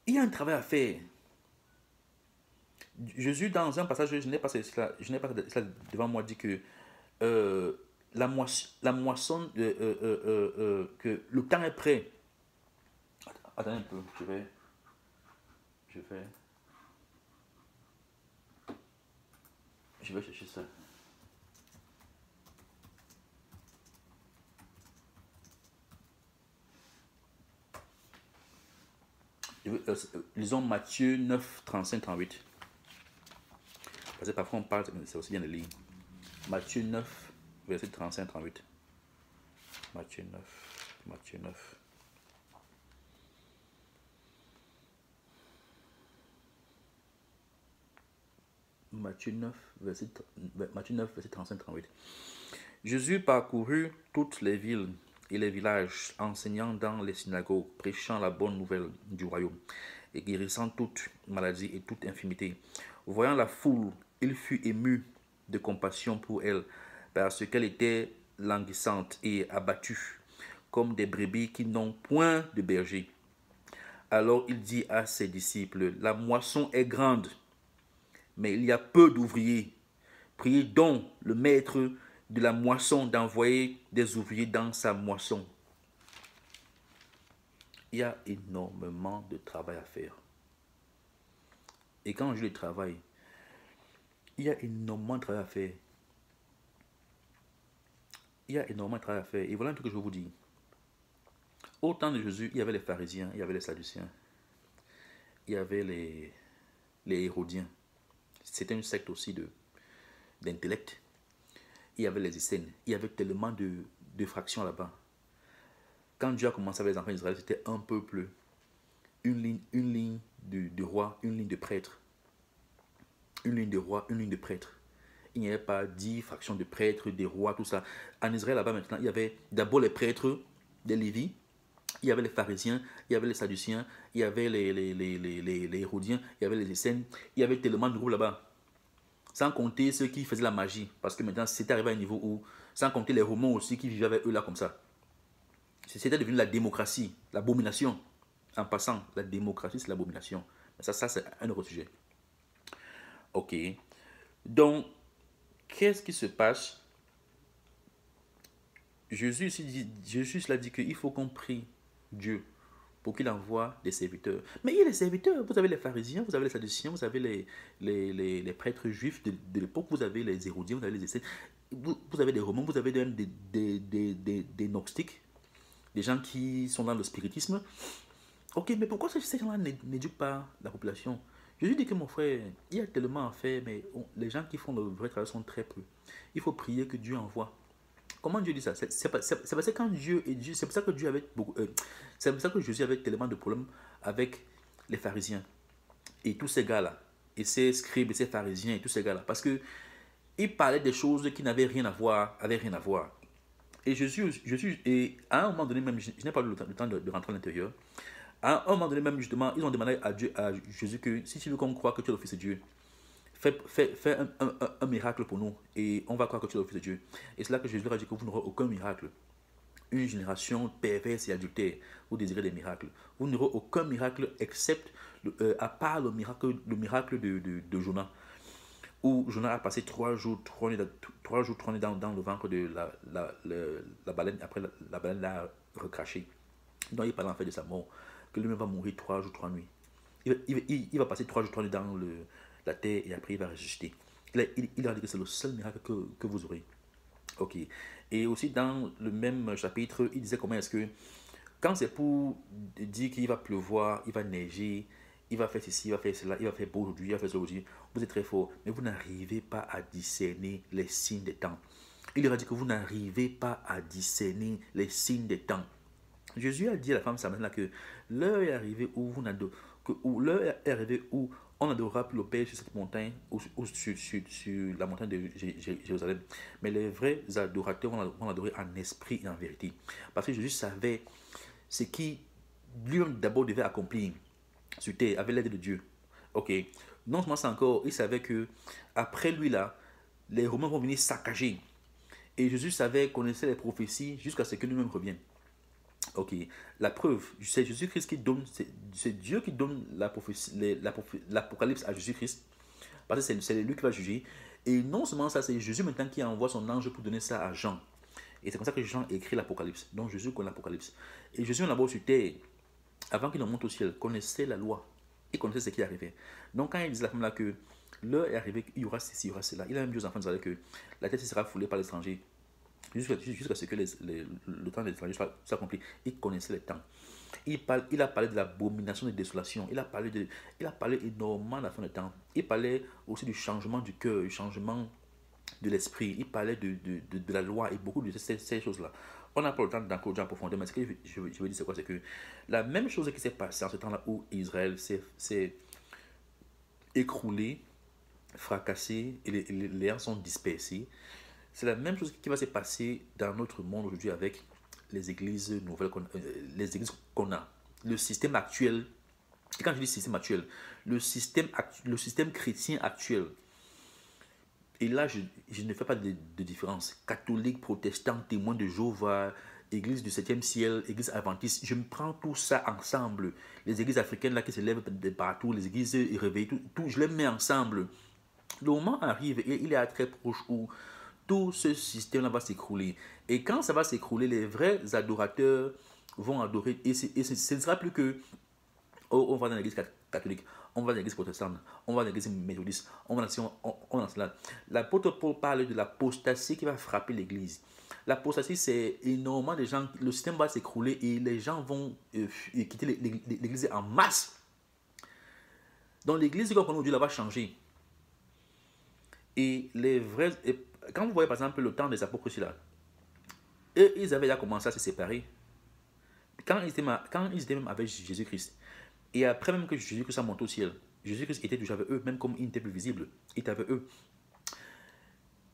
il y a un travail à faire. Jésus, dans un passage, je n'ai pas cela devant moi, dit que la moisson, que le temps est prêt. Attendez un peu, je vais chercher ça. Lisons Matthieu 9, 35, 38. Parce que parfois on parle, c'est aussi bien de lire. Matthieu 9, verset 35, 38. Matthieu 9. Matthieu 9, verset 35-38. Jésus parcourut toutes les villes et les villages, enseignant dans les synagogues, prêchant la bonne nouvelle du royaume et guérissant toute maladie et toute infirmité. Voyant la foule, il fut ému de compassion pour elle, parce qu'elle était languissante et abattue, comme des brebis qui n'ont point de berger. Alors il dit à ses disciples, la moisson est grande, mais il y a peu d'ouvriers. Priez donc le maître de la moisson d'envoyer des ouvriers dans sa moisson. Il y a énormément de travail à faire. Et quand je dis travail, il y a énormément de travail à faire. Il y a énormément de travail à faire. Et voilà un truc que je vous dis. Au temps de Jésus, il y avait les pharisiens, il y avait les sadduciens, il y avait les hérodiens. C'était une secte aussi d'intellect. Il y avait les Essènes. Il y avait tellement de fractions là-bas. Quand Dieu a commencé avec les enfants d'Israël, c'était un peuple, une ligne de roi, une ligne de prêtre. Une ligne de roi, une ligne de prêtre. Il n'y avait pas 10 fractions de prêtres, des rois, tout ça. En Israël, là-bas, maintenant, il y avait d'abord les prêtres des Lévis, il y avait les pharisiens, il y avait les sadduciens, il y avait les hérodiens, il y avait les Essènes. Il y avait tellement de groupes là-bas. Sans compter ceux qui faisaient la magie. Parce que maintenant, c'était arrivé à un niveau où, sans compter les Romains aussi qui vivaient avec eux là comme ça. C'était devenu la démocratie, l'abomination. En passant, la démocratie, c'est l'abomination. Ça c'est un autre sujet. Ok. Donc, qu'est-ce qui se passe? Jésus l'a dit qu'il faut qu'on prie Dieu pour qu'il envoie des serviteurs. Mais il y a les serviteurs. Vous avez les pharisiens, vous avez les sadduciens, vous avez les prêtres juifs de l'époque, vous avez les hérodiens, vous avez les essais. Vous avez des romains, vous avez même des gnostiques, des gens qui sont dans le spiritisme. Ok, mais pourquoi ces gens-là n'éduquent pas la population? Jésus dit que mon frère, il y a tellement à faire, mais les gens qui font le vrai travail sont très peu. Il faut prier que Dieu envoie. Comment Dieu dit ça? C'est parce que quand Dieu est Dieu, c'est pour ça que Dieu avait beaucoup, c'est pour ça que Jésus avait tellement de problèmes avec les pharisiens et tous ces gars-là, et ces scribes et ces pharisiens et tous ces gars-là, parce que ils parlaient des choses qui n'avaient rien à voir, avaient rien à voir. Et et à un moment donné même, je n'ai pas eu le temps de rentrer à l'intérieur. À un moment donné même, justement, ils ont demandé à Dieu, à Jésus que si tu veux qu'on croie que tu es le Fils de Dieu, fais un miracle pour nous et on va croire que tu es le Fils de Dieu. Et c'est là que Jésus leur a dit que vous n'aurez aucun miracle. Une génération perverse et adultère, vous désirez des miracles. Vous n'aurez aucun miracle excepte, à part le miracle de Jonas, où Jonas a passé 3 jours, 3 nuits dans le ventre de la baleine, après la baleine l'a recraché. Donc il parle en fait de sa mort, que lui-même va mourir 3 jours, 3 nuits. Il va passer 3 jours, 3 nuits dans la terre et après il va ressusciter. Il a dit que c'est le seul miracle que vous aurez. Ok. Et aussi dans le même chapitre, il disait comment est-ce que quand c'est pour dire qu'il va pleuvoir, il va neiger, il va faire ceci, il va faire cela, il va faire beau aujourd'hui, il va faire cela aujourd'hui, vous êtes très fort, mais vous n'arrivez pas à discerner les signes des temps. Il leur a dit que vous n'arrivez pas à discerner les signes des temps. Jésus a dit à la femme samaritaine que l'heure est arrivée où on adorera plus le Père sur cette montagne ou sur la montagne de Jérusalem. Mais les vrais adorateurs vont adorer en esprit et en vérité. Parce que Jésus savait ce qui lui-même d'abord devait accomplir sur terre avec l'aide de Dieu. Ok. Non seulement ça encore, il savait que après lui là, les Romains vont venir saccager. Et Jésus connaissait les prophéties jusqu'à ce que lui-même revienne. Ok, la preuve, c'est Jésus-Christ qui donne, c'est Dieu qui donne l'Apocalypse à Jésus-Christ, parce que c'est lui qui va juger. Et non seulement ça, c'est Jésus maintenant qui envoie son ange pour donner ça à Jean. Et c'est comme ça que Jean écrit l'Apocalypse. Donc Jésus connaît l'Apocalypse. Et Jésus, là-bas sur terre, avant qu'il ne monte au ciel, connaissait la loi. Il connaissait ce qui arrivait. Donc quand il dit à la femme là que l'heure est arrivée, il y aura ceci, il y aura cela. Il a même dit aux enfants d'Israël que la tête sera foulée par l'étranger. Jusqu'à ce que le temps des étrangers soit accompli. Il connaissait les temps. Il a parlé de l'abomination des désolations. Il a parlé énormément de la fin des temps. Il parlait aussi du changement du cœur, du changement de l'esprit. Il parlait de la loi et beaucoup de ces choses-là. On n'a pas le temps d'encourager en profondeur, mais ce que je veux dire, c'est quoi? C'est que la même chose qui s'est passée en ce temps-là où Israël s'est écroulé fracassés et les gens sont dispersés. C'est la même chose qui va se passer dans notre monde aujourd'hui avec les églises nouvelles, les églises qu'on a. Le système actuel, et quand je dis système actuel, le système chrétien actuel. Et là, je ne fais pas de différence. Catholique, protestant, témoin de Jéhovah, église du 7e ciel, église adventiste, je me prends tout ça ensemble. Les églises africaines là qui se lèvent de partout, les églises réveillées, tout, je les mets ensemble. Le moment arrive et il est très proche où tout ce système-là va s'écrouler. Et quand ça va s'écrouler, les vrais adorateurs vont adorer. Et ce ne sera plus que on va dans l'église catholique, on va dans l'église protestante, on va dans l'église méthodiste, on va dans cela. L'apôtre Paul parle de l'apostasie qui va frapper l'église. L'apostasie, c'est énormément de gens, le système va s'écrouler et les gens vont quitter l'église en masse. Donc l'église qu'on connaît aujourd'hui, là, va changer. Et les vrais, quand vous voyez par exemple le temps des apôtres là, eux, ils avaient déjà commencé à se séparer. Quand ils étaient même avec Jésus-Christ, et après même que Jésus-Christ a monté au ciel, Jésus-Christ était toujours avec eux, même comme il n'était plus visible, il était avec eux.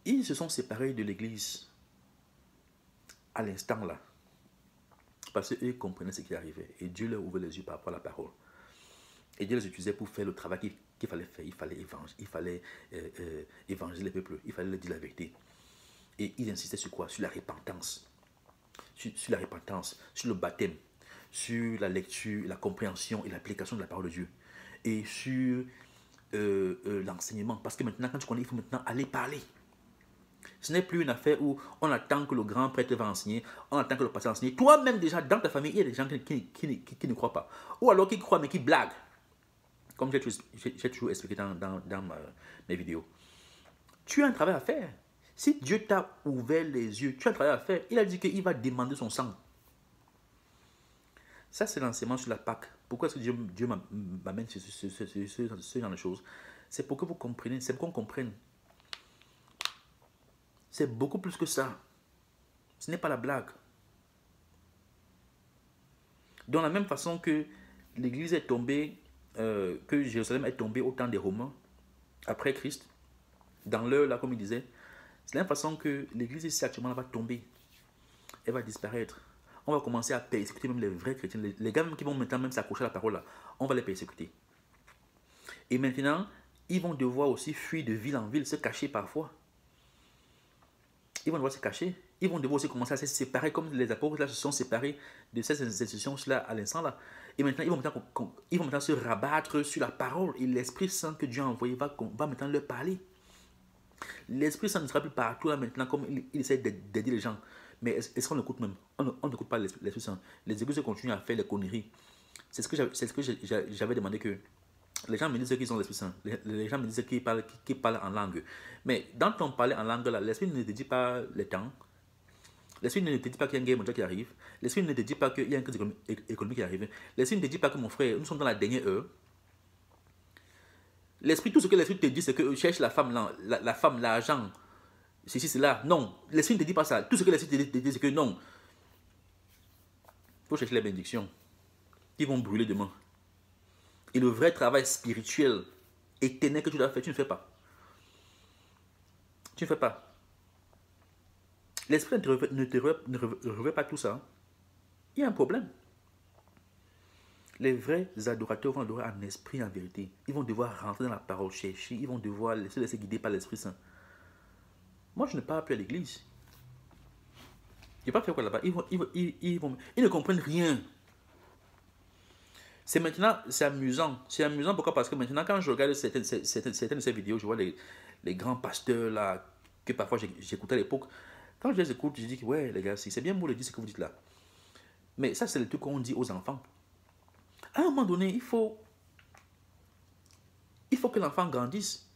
Ils se sont séparés de l'église à l'instant là, parce qu'eux comprenaient ce qui arrivait, et Dieu leur ouvrait les yeux par rapport à la parole. Et Dieu les utilisait pour faire le travail qu'il fallait faire. Il fallait évangéliser les peuples, il fallait leur dire la vérité. Et ils insistaient sur quoi? Sur la repentance. Sur la repentance, sur le baptême, sur la lecture, la compréhension et l'application de la parole de Dieu. Et sur l'enseignement. Parce que maintenant, quand tu connais, il faut maintenant aller parler. Ce n'est plus une affaire où on attend que le grand prêtre va enseigner, on attend que le pasteur enseigne. Toi-même, déjà, dans ta famille, il y a des gens qui ne croient pas. Ou alors qui croient, mais qui blaguent. Comme j'ai toujours expliqué dans mes vidéos. Tu as un travail à faire. Si Dieu t'a ouvert les yeux, tu as un travail à faire. Il a dit qu'il va demander son sang. Ça, c'est l'enseignement sur la Pâque. Pourquoi est-ce que Dieu m'amène ce genre de choses? C'est pour que vous compreniez, c'est pour qu'on comprenne. C'est beaucoup plus que ça. Ce n'est pas la blague. De la même façon que l'Église est tombée, que Jérusalem est tombée au temps des Romains, après Christ, dans l'heure là, comme il disait, c'est la même façon que l'Église ici actuellement va tomber. Elle va disparaître. On va commencer à persécuter même les vrais chrétiens. Les gars même qui vont maintenant même s'accrocher à la parole là, on va les persécuter. Et maintenant, ils vont devoir aussi fuir de ville en ville, se cacher parfois. Ils vont devoir se cacher. Ils vont devoir aussi commencer à se séparer comme les apôtres là se sont séparés de ces institutions-là à l'instant là. Et maintenant, ils vont maintenant se rabattre sur la parole. Et l'Esprit Saint que Dieu a envoyé va maintenant leur parler. L'Esprit Saint ne sera plus partout là maintenant comme il essaie d'aider les gens. Mais est-ce qu'on écoute même? On n'écoute pas l'Esprit Saint. Les églises continuent à faire les conneries. C'est ce que j'avais demandé que les gens me disent qu'ils ont l'Esprit Saint. Les gens me disent qu'ils parlent en langue. Mais dans ton parler en langue, l'Esprit ne te dit pas les temps. L'Esprit ne te dit pas qu'il y a une guerre mondiale qui arrive. L'Esprit ne te dit pas qu'il y a une crise économique qui arrive. L'Esprit ne te dit pas que mon frère, nous sommes dans la dernière heure. L'Esprit, tout ce que l'Esprit te dit, c'est que cherche la femme, l'argent, ceci, cela. Non, l'Esprit ne te dit pas ça. Tout ce que l'Esprit te dit, c'est que non. Il faut chercher les bénédictions qui vont brûler demain. Et le vrai travail spirituel, éternel que tu dois faire, tu ne fais pas. Tu ne fais pas. L'Esprit ne te révèle pas tout ça. Il y a un problème. Les vrais adorateurs vont adorer en esprit, en vérité. Ils vont devoir rentrer dans la parole, chercher. Ils vont devoir se laisser guider par l'Esprit Saint. Moi, je ne parle plus à l'église. Je ne vais pas faire quoi là-bas. Ils ne comprennent rien. C'est maintenant, c'est amusant. C'est amusant pourquoi? Parce que maintenant, quand je regarde certaines de ces vidéos, je vois les grands pasteurs là, que parfois j'écoutais à l'époque. Quand je les écoute, je dis que ouais, les gars, c'est bien beau de dire ce que vous dites là. Mais ça, c'est le truc qu'on dit aux enfants. À un moment donné, il faut que l'enfant grandisse.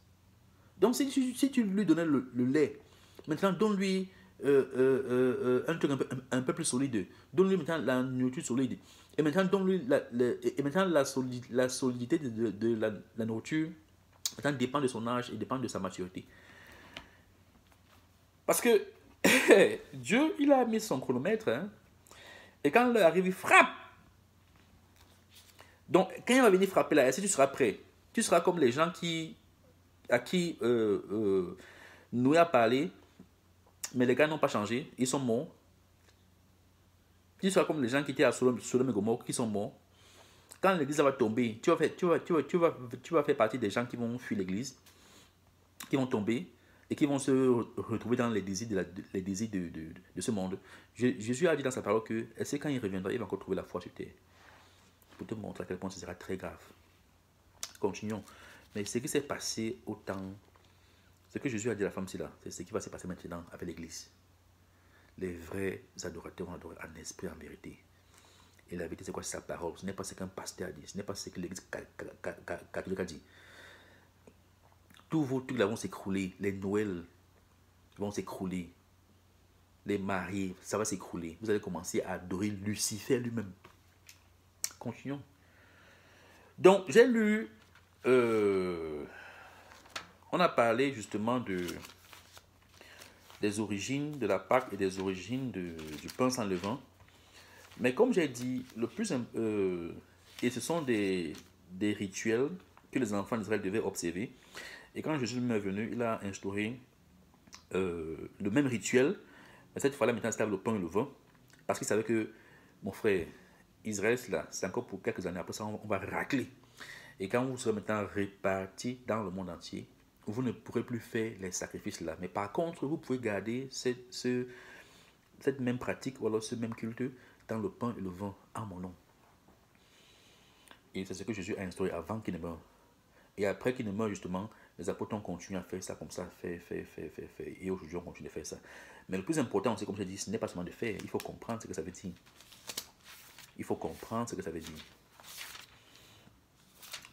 Donc, si tu lui donnais le lait, maintenant, donne-lui un truc un peu plus solide. Donne-lui maintenant la nourriture solide. Et maintenant, donne-lui la solidité de la nourriture. Maintenant, dépend de son âge et dépend de sa maturité. Parce que Dieu, il a mis son chronomètre. Hein, et quand l'heure arrive, il frappe. Donc, quand il va venir frapper là, est-ce que tu seras prêt? Tu seras comme les gens qui à qui Noé a parlé, mais les gars n'ont pas changé, ils sont morts. Ils sont comme les gens qui étaient à Sodome et Gomorrhe, qui sont morts. Quand l'église va tomber, tu vas faire partie des gens qui vont fuir l'église, qui vont tomber et qui vont se retrouver dans les désirs de ce monde. Jésus a dit dans sa parole que c'est quand il reviendra, il va encore trouver la foi sur terre. Pour te montrer à quel point ce sera très grave. Continuons. Mais ce qui s'est passé au temps, ce que Jésus a dit à la femme, c'est là, c'est ce qui va se passer maintenant avec l'église. Les vrais adorateurs vont adorer en esprit, en vérité. Et la vérité, c'est quoi? C'est sa parole. Ce n'est pas ce qu'un pasteur a dit. Ce n'est pas ce que l'église catholique a dit. Tous vos trucs là vont s'écrouler. Les Noëls vont s'écrouler. Les mariés, ça va s'écrouler. Vous allez commencer à adorer Lucifer lui-même. Continuons. Donc, j'ai lu... on a parlé justement des origines de la Pâque et des origines du pain sans levain. Mais comme j'ai dit, le plus... et ce sont des rituels que les enfants d'Israël devaient observer. Et quand Jésus est venu, il a instauré le même rituel. Mais cette fois-là, maintenant, c'était avec le pain et le vin. Parce qu'il savait que, mon frère, Israël, c'est encore pour quelques années. Après ça, on va racler. Et quand vous serez maintenant répartis dans le monde entier, vous ne pourrez plus faire les sacrifices là. Mais par contre, vous pouvez garder cette même pratique ou alors ce même culte dans le pain et le vin en mon nom. Et c'est ce que Jésus a instauré avant qu'il ne meure. Et après qu'il ne meure, justement, les apôtres ont continué à faire ça comme ça, fait. Et aujourd'hui, on continue de faire ça. Mais le plus important, c'est comme je dis, ce n'est pas seulement de faire, il faut comprendre ce que ça veut dire. Il faut comprendre ce que ça veut dire.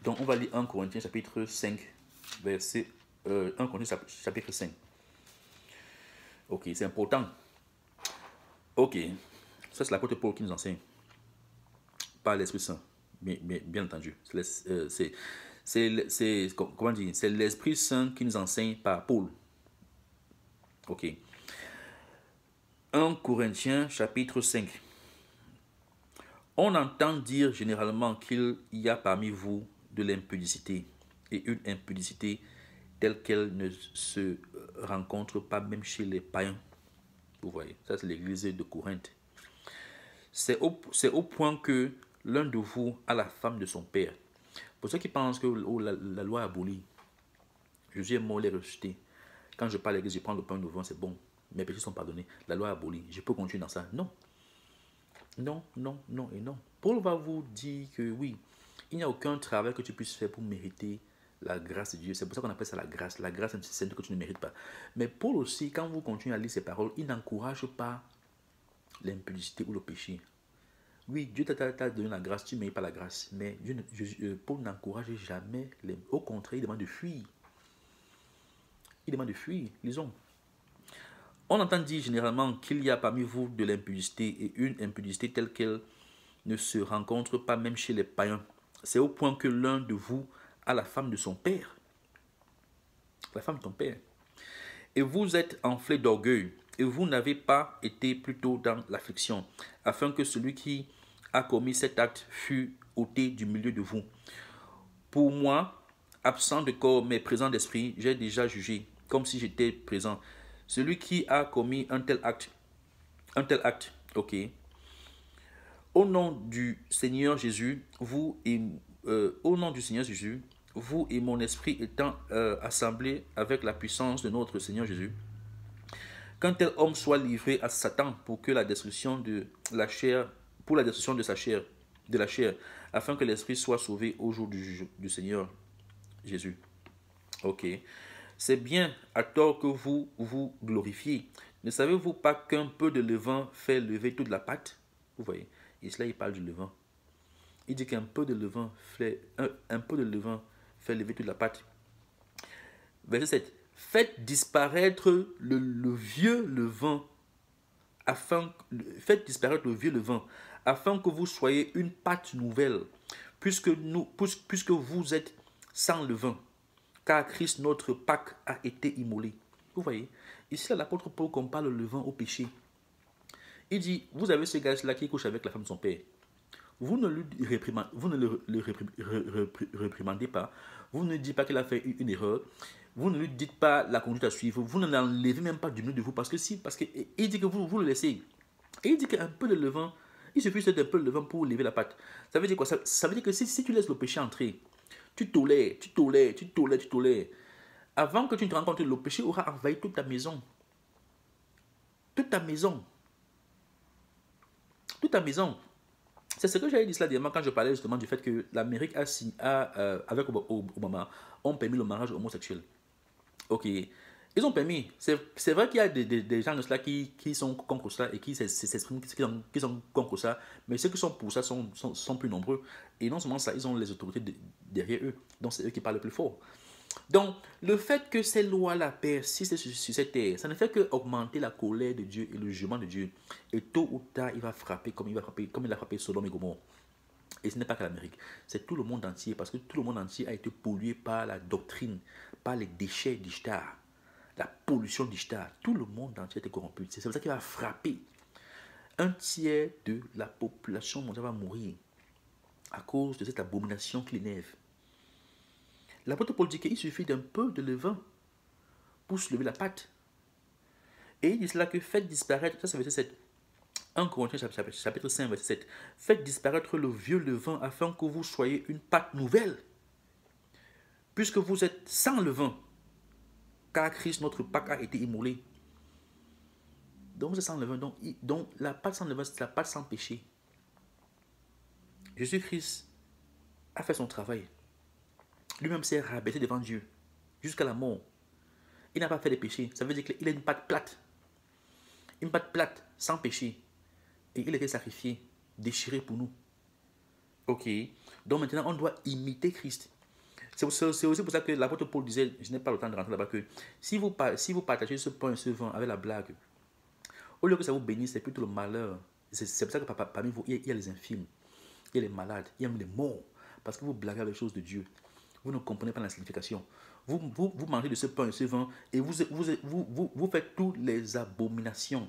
Donc, on va lire 1 Corinthiens chapitre 5, verset 1 Corinthiens chapitre 5. Ok, c'est important. Ok, ça c'est l'apôtre Paul qui nous enseigne. Pas l'Esprit Saint, mais bien entendu. Comment dire, c'est l'Esprit Saint qui nous enseigne par Paul. Ok. 1 Corinthiens chapitre 5. On entend dire généralement qu'il y a parmi vous de l'impudicité, et une impudicité telle qu'elle ne se rencontre pas même chez les païens. Vous voyez, ça c'est l'église de Corinthe. C'est au point que l'un de vous a la femme de son père. Pour ceux qui pensent que la loi abolie, Jésus est mort, les ressuscité. Quand je parle à l'église, je prends le pain de vin, c'est bon. Mes péchés sont pardonnés. La loi abolie. Je peux continuer dans ça. Non. Non, non, non et non. Paul va vous dire que oui, il n'y a aucun travail que tu puisses faire pour mériter la grâce de Dieu. C'est pour ça qu'on appelle ça la grâce. La grâce, c'est celle que tu ne mérites pas. Mais Paul aussi, quand vous continuez à lire ses paroles, il n'encourage pas l'impudicité ou le péché. Oui, Dieu t'a donné la grâce, tu ne mérites pas la grâce. Mais Paul n'encourage jamais. Au contraire, il demande de fuir. Il demande de fuir. Lisons. On entend dire généralement qu'il y a parmi vous de l'impudicité et une impudicité telle qu'elle ne se rencontre pas même chez les païens. C'est au point que l'un de vous a la femme de son père. La femme de ton père. Et vous êtes enflé d'orgueil et vous n'avez pas été plutôt dans l'affliction, afin que celui qui a commis cet acte fût ôté du milieu de vous. Pour moi, absent de corps mais présent d'esprit, j'ai déjà jugé, comme si j'étais présent. Celui qui a commis un tel acte, ok. Au nom du Seigneur Jésus, vous et mon esprit étant assemblés avec la puissance de notre Seigneur Jésus, qu'un tel homme soit livré à Satan pour que la destruction de la chair, pour la destruction de la chair, afin que l'esprit soit sauvé au jour du Seigneur Jésus. Ok. C'est bien à tort que vous vous glorifiez. Ne savez-vous pas qu'un peu de levain fait lever toute la pâte? Vous voyez. Et cela, il parle du levain. Il dit qu'un peu de levain fait lever toute la pâte. Verset 7. Faites disparaître le vieux levain, afin que vous soyez une pâte nouvelle, puisque vous êtes sans levain, car Christ notre Pâque a été immolé. Vous voyez, ici l'apôtre Paul compare le levain au péché. Il dit, vous avez ce gars-là qui couche avec la femme de son père. vous ne réprimandez pas, vous ne dites pas qu'il a fait une erreur, vous ne lui dites pas la conduite à suivre, vous ne l'enlevez même pas du milieu de vous, parce que il dit que vous le laissez. Et il dit qu'un peu de levain, il suffit juste d'un peu de levain pour lever la pâte. Ça veut dire quoi? Ça veut dire que si tu laisses le péché entrer, tu tolères. Avant que tu ne te rendes compte, le péché aura envahi toute ta maison. Toute ta maison. Toute ta maison. C'est ce que j'avais dit cela dernièrement quand je parlais justement du fait que l'Amérique avec Obama, ont permis le mariage homosexuel. Ok. Ils ont permis. C'est vrai qu'il y a des gens de cela qui sont contre ça et qui s'expriment, qui sont contre ça, mais ceux qui sont pour ça sont plus nombreux. Et non seulement ça, ils ont les autorités derrière eux. Donc c'est eux qui parlent le plus fort. Donc, le fait que ces lois-là persistent sur cette terre, ça ne fait qu'augmenter la colère de Dieu et le jugement de Dieu. Et tôt ou tard, il va frapper comme il a frappé Sodome et Gomorrhe. Et ce n'est pas que l'Amérique, c'est tout le monde entier, parce que tout le monde entier a été pollué par la doctrine, par les déchets d'Ishtar, la pollution d'Ishtar. Tout le monde entier a été corrompu. C'est pour ça qu'il va frapper. Un tiers de la population mondiale va mourir à cause de cette abomination qui l'énerve. L'apôtre Paul dit qu'il suffit d'un peu de levain pour se lever la pâte. Et il dit cela que faites disparaître, ça c'est verset 7. 1 Corinthiens chapitre 5 verset 7. Faites disparaître le vieux levain afin que vous soyez une pâte nouvelle. Puisque vous êtes sans levain, car Christ notre Pâque a été immolé. Donc vous êtes sans levain. Donc la pâte sans levain, c'est la pâte sans péché. Jésus-Christ a fait son travail. Lui-même s'est rabaissé devant Dieu jusqu'à la mort. Il n'a pas fait de péché. Ça veut dire qu'il a une pâte plate. Une pâte plate, sans péché. Et il a été sacrifié, déchiré pour nous. Ok. Donc maintenant, on doit imiter Christ. C'est aussi pour ça que l'apôtre Paul disait, je n'ai pas le temps de rentrer là-bas, que si vous partagez ce pain et ce vin avec la blague, au lieu que ça vous bénisse, c'est plutôt le malheur. C'est pour ça que parmi vous, il y a les infirmes, il y a les malades, il y a même les morts. Parce que vous blaguez avec les choses de Dieu. Vous ne comprenez pas la signification. Vous mangez de ce pain et ce vin et vous faites toutes les abominations.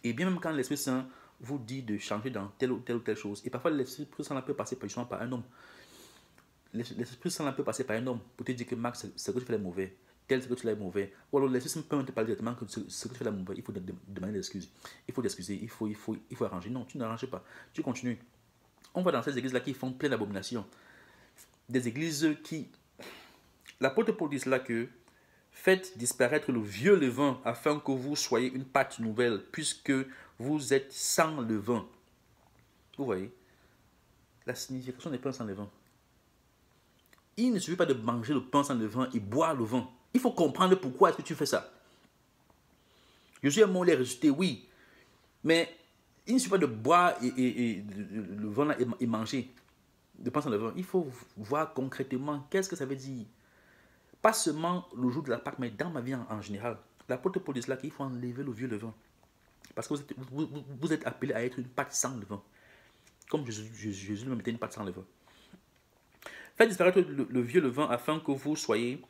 Et bien même quand l'Esprit Saint vous dit de changer dans telle ou telle chose, et parfois l'Esprit Saint peut passer par un homme. L'Esprit Saint peut passer par un homme pour te dire que Max, ce que tu fais est mauvais, tel ce que tu fais est mauvais. Ou alors l'Esprit Saint peut te parler directement que ce que tu fais est mauvais, il faut demander des excuses. Il faut t'excuser, il faut arranger. Non, tu n'arranges pas, tu continues. On va dans ces églises-là qui font plein d'abominations. Des églises qui... L'apôtre Paul dit cela que faites disparaître le vieux levain afin que vous soyez une pâte nouvelle, puisque vous êtes sans levain. Vous voyez la signification des pains sans levain. Il ne suffit pas de manger le pain sans levain et boire le vin. Il faut comprendre pourquoi est-ce que tu fais ça. Jésus est mort, il est ressuscité, oui. Mais il ne suffit pas de boire et le vin là, et manger le pain sans levain. Il faut voir concrètement qu'est-ce que ça veut dire. Pas seulement le jour de la Pâque, mais dans ma vie en général. L'apôtre Paul dit cela qu'il faut enlever le vieux levain. Parce que vous êtes appelé à être une pâte sans levain. Comme Jésus lui-même était une pâte sans levain. Faites disparaître le vieux levain afin que vous soyez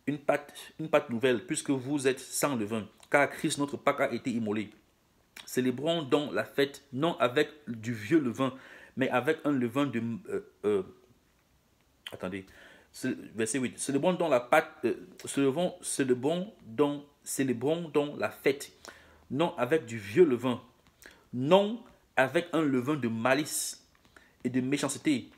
une pâte nouvelle, puisque vous êtes sans levain, car Christ notre Pâque a été immolé. Célébrons donc la fête, non avec du vieux levain, mais avec un levain de... attendez. Verset 8. Célébrons donc la fête, non avec du vieux levain, non avec un levain de malice et de méchanceté,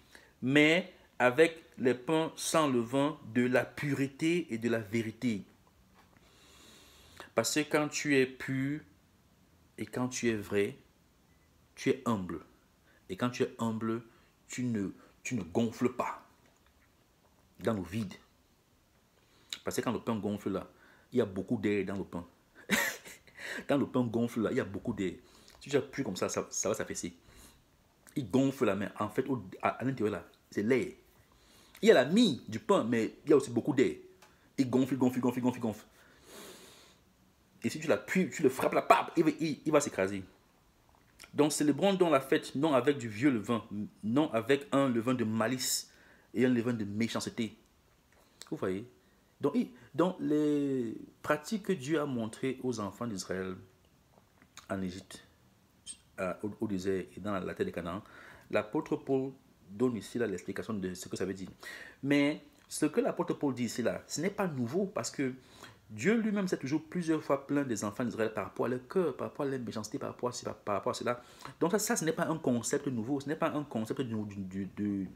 mais avec les pains sans levain de la pureté et de la vérité. Parce que quand tu es pur et quand tu es vrai, tu es humble. Et quand tu es humble, tu ne gonfles pas dans le vide. Parce que quand le pain gonfle là, il y a beaucoup d'air dans le pain. Quand le pain gonfle là, il y a beaucoup d'air. Si tu as plus comme ça va s'affaisser. Il gonfle là, mais en fait, à l'intérieur là, c'est l'air. Il y a la mie du pain, mais il y a aussi beaucoup d'air. Il gonfle. Et si tu l'appuies, tu le frappes la pape, il va s'écraser. Donc célébrons donc la fête, non avec du vieux levain, non avec un levain de malice et un levain de méchanceté. Vous voyez? Donc les pratiques que Dieu a montrées aux enfants d'Israël en Égypte, au désert et dans la terre de Canaan, l'apôtre Paul donne ici l'explication de ce que ça veut dire. Mais ce que l'apôtre Paul dit ici, là, ce n'est pas nouveau parce que Dieu lui-même s'est toujours plusieurs fois plaint des enfants d'Israël par rapport à leur cœur, par rapport à leur méchanceté, par rapport à cela. Donc ça ce n'est pas un concept nouveau, ce n'est pas un concept du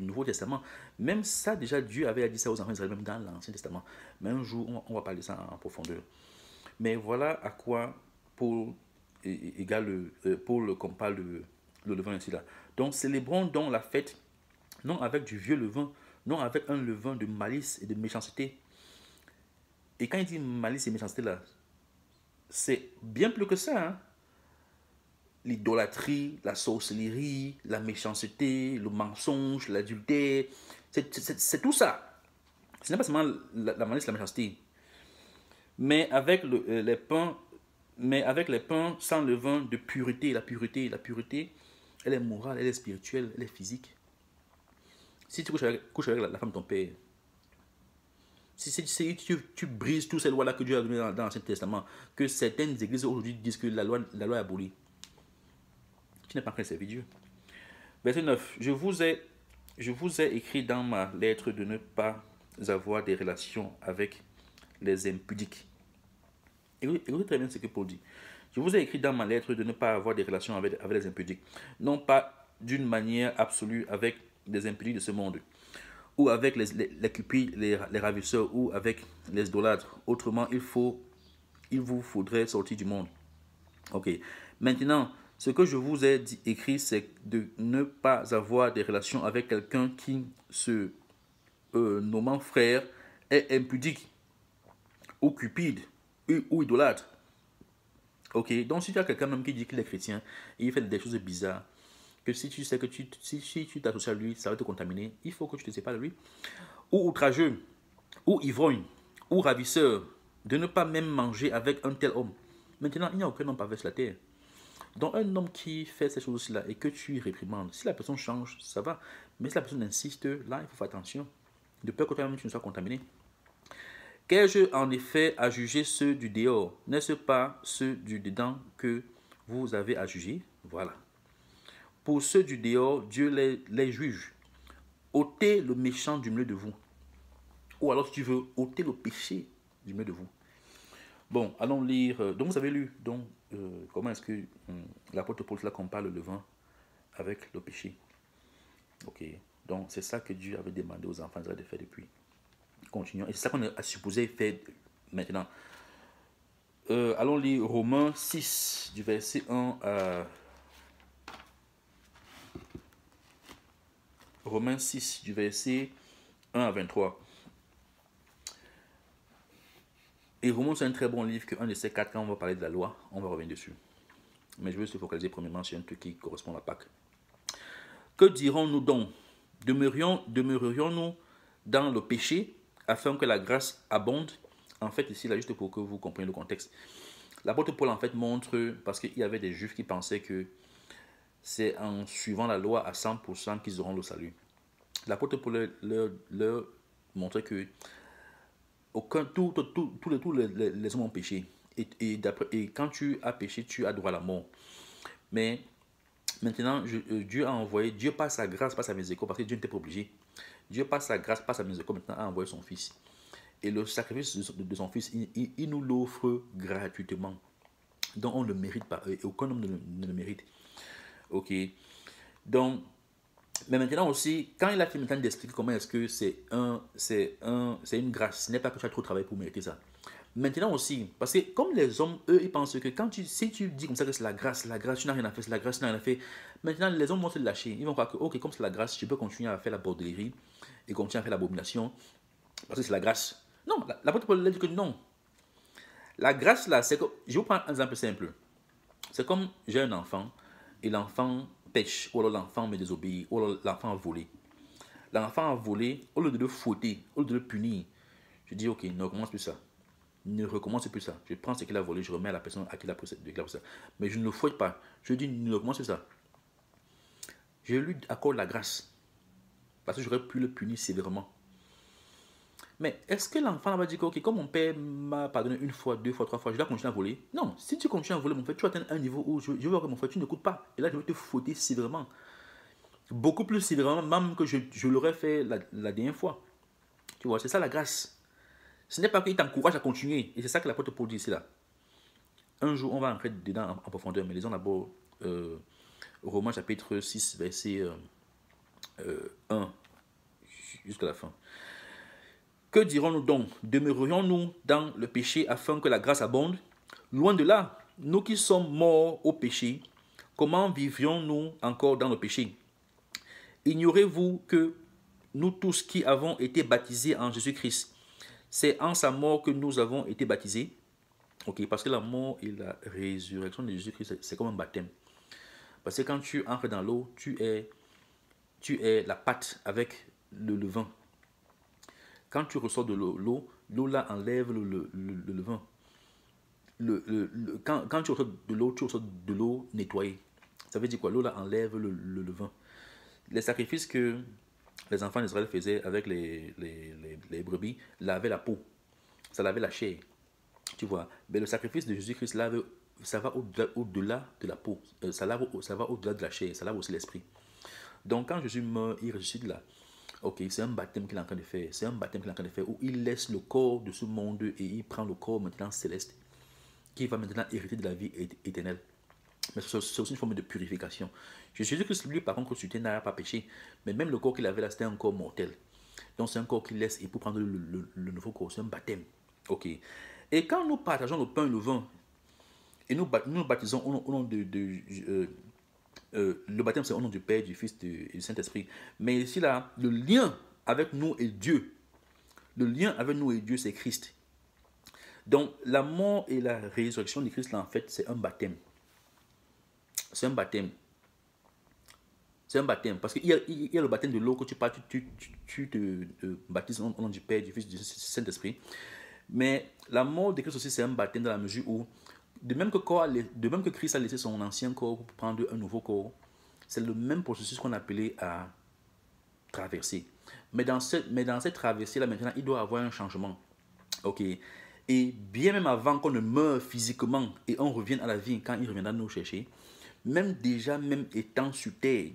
Nouveau Testament. Même ça, déjà, Dieu avait dit ça aux enfants d'Israël, même dans l'Ancien Testament. Mais un jour, on va parler de ça en profondeur. Mais voilà à quoi Paul compare le levain ici là. Donc célébrons donc la fête, non avec du vieux levain, non avec un levain de malice et de méchanceté. Et quand il dit malice et méchanceté là, c'est bien plus que ça. Hein? L'idolâtrie, la sorcellerie, la méchanceté, le mensonge, l'adultère, c'est tout ça. Ce n'est pas seulement la malice et la méchanceté. Mais avec les pains sans levain de pureté, la pureté, elle est morale, elle est spirituelle, elle est physique. Si tu couches avec la femme de ton père, si tu brises toutes ces lois-là que Dieu a données dans l'Ancien Testament, que certaines églises aujourd'hui disent que la loi est abolie, tu n'es pas en train de servir Dieu. Verset 9. Je vous ai écrit dans ma lettre de ne pas avoir des relations avec les impudiques. Écoutez très bien ce que Paul dit. Je vous ai écrit dans ma lettre de ne pas avoir des relations avec les impudiques. Non pas d'une manière absolue avec les impudiques de ce monde, ou avec les cupides, les ravisseurs, ou avec les idolâtres. Autrement, il vous faudrait sortir du monde. Ok. Maintenant, ce que je vous ai écrit, c'est de ne pas avoir des relations avec quelqu'un qui, se nommant frère, est impudique, ou cupide, ou idolâtre. Ok, donc si tu as quelqu'un même qui dit qu'il est chrétien et il fait des choses bizarres, que si tu sais que si tu t'associes à lui, ça va te contaminer, il faut que tu te sépares de lui. Ou outrageux, ou ivrogne, ou ravisseur, de ne pas même manger avec un tel homme. Maintenant, il n'y a aucun homme parfait sur la terre. Donc un homme qui fait ces choses-là et que tu réprimandes, si la personne change, ça va. Mais si la personne insiste, là, il faut faire attention. De peur que toi-même tu ne sois contaminé. Qu'ai-je en effet à juger ceux du dehors? N'est-ce pas ceux du dedans que vous avez à juger? Voilà. Pour ceux du dehors, Dieu les juge. Ôtez le méchant du milieu de vous. Ou alors, si tu veux, ôtez le péché du milieu de vous. Bon, allons lire. Donc, vous avez lu comment est-ce que l'apôtre Paul compare le levain avec le péché. Ok. Donc, c'est ça que Dieu avait demandé aux enfants d'Israël de faire depuis. Continuons. Et c'est ça qu'on a supposé faire maintenant. Allons lire Romains 6, du verset 1 à... Romains 6, du verset 1 à 23. Et Romains, c'est un très bon livre, qu'un de ces quatre, quand on va parler de la loi, on va revenir dessus. Mais je veux se focaliser premièrement sur un truc qui correspond à la Pâque. Que dirons-nous donc? Demeurerions-nous dans le péché afin que la grâce abonde? En fait, ici, là, juste pour que vous compreniez le contexte. L'apôtre Paul, en fait, montre, parce qu'il y avait des juifs qui pensaient que c'est en suivant la loi à 100% qu'ils auront le salut. L'apôtre Paul leur montrait que tous les hommes ont péché. Et quand tu as péché, tu as droit à la mort. Mais maintenant, Dieu a envoyé, Dieu par sa grâce, par sa miséricorde, parce que Dieu n'était pas obligé. Dieu par sa grâce, par sa miséricorde, maintenant a envoyé son Fils. Et le sacrifice de son Fils, il nous l'offre gratuitement. Donc on ne le mérite pas, et aucun homme ne le mérite. Ok. Donc, mais maintenant aussi, quand il a fait maintenant d'expliquer comment est-ce que c'est une grâce, ce n'est pas que tu as trop travaillé pour mériter ça. Maintenant aussi, parce que comme les hommes, eux, ils pensent que si tu dis comme ça que c'est la grâce, tu n'as rien à faire, c'est la grâce, tu n'as rien à faire. Maintenant, les hommes vont se lâcher. Ils vont croire que, ok, comme c'est la grâce, je peux continuer à faire la bordellerie et continuer à faire l'abomination parce que c'est la grâce. Non, l'apôtre Paul dit que non. La grâce là, c'est que, je vous prends un exemple simple. C'est comme j'ai un enfant et l'enfant pêche, ou alors l'enfant me désobéit, ou alors l'enfant a volé. L'enfant a volé, au lieu de le fouetter, au lieu de le punir, je dis ok, ne recommence plus ça. Ne recommence plus ça. Je prends ce qu'il a volé, je remets à la personne à qui il a pris ça. Mais je ne le fouette pas. Je dis ne recommence plus ça. Je lui accorde la grâce. Parce que j'aurais pu le punir sévèrement. Mais est-ce que l'enfant va dire que, ok, comme mon père m'a pardonné une fois, deux fois, trois fois, je dois continuer à voler? Non, si tu continues à voler, mon frère, tu atteins un niveau où je vois que mon frère, tu n'écoutes pas. Et là, je vais te fouetter sévèrement. Beaucoup plus sévèrement, même que je l'aurais fait la dernière fois. Tu vois, c'est ça la grâce. Ce n'est pas qu'il t'encourage à continuer. Et c'est ça que l'apôtre Paul dit ici là. Un jour, on va entrer dedans en profondeur, mais lisons d'abord Romains chapitre 6, verset 1 jusqu'à la fin. Que dirons-nous donc? Demeurerions-nous dans le péché afin que la grâce abonde? Loin de là, nous qui sommes morts au péché, comment vivrions-nous encore dans le péché? Ignorez-vous que nous tous qui avons été baptisés en Jésus-Christ, c'est en sa mort que nous avons été baptisés? Ok, parce que la mort et la résurrection de Jésus-Christ, c'est comme un baptême. Parce que quand tu entres dans l'eau, tu es la pâte avec le levain. Quand tu ressors de l'eau là enlève le levain. Quand tu ressors de l'eau, tu ressors de l'eau nettoyée. Ça veut dire quoi? L'eau là enlève le levain. Les sacrifices que les enfants d'Israël faisaient avec les brebis lavaient la peau. Ça lavait la chair. Tu vois. Mais le sacrifice de Jésus-Christ lave, ça va au-delà de la peau. Ça va au-delà de la chair. Ça lave aussi l'esprit. Donc quand Jésus meurt, il ressuscite là. Ok, c'est un baptême qu'il est en train de faire. C'est un baptême qu'il est en train de faire où il laisse le corps de ce monde et il prend le corps maintenant céleste qui va maintenant hériter de la vie éternelle. Mais c'est aussi une forme de purification. Jésus-Christ, lui, par contre, sur n'a pas péché. Mais même le corps qu'il avait là, c'était un corps mortel. Donc c'est un corps qu'il laisse et pour prendre le nouveau corps. C'est un baptême. Ok. Et quand nous partageons le pain et le vin, et nous baptisons au nom le baptême, c'est au nom du Père, du Fils et du Saint-Esprit. Mais ici, là, le lien avec nous et Dieu, le lien avec nous et Dieu, c'est Christ. Donc, la mort et la résurrection de Christ, là, en fait, c'est un baptême. C'est un baptême. C'est un baptême. Parce qu'il y a le baptême de l'eau que tu te baptises au nom du Père, du Fils et du Saint-Esprit. Mais la mort de Christ aussi, c'est un baptême dans la mesure où, de même que Christ a laissé son ancien corps pour prendre un nouveau corps, c'est le même processus qu'on appelait à traverser. Mais dans cette traversée-là, maintenant, il doit y avoir un changement. Ok. Et bien même avant qu'on ne meure physiquement et on revienne à la vie quand il reviendra nous chercher, même déjà, même étant sur terre,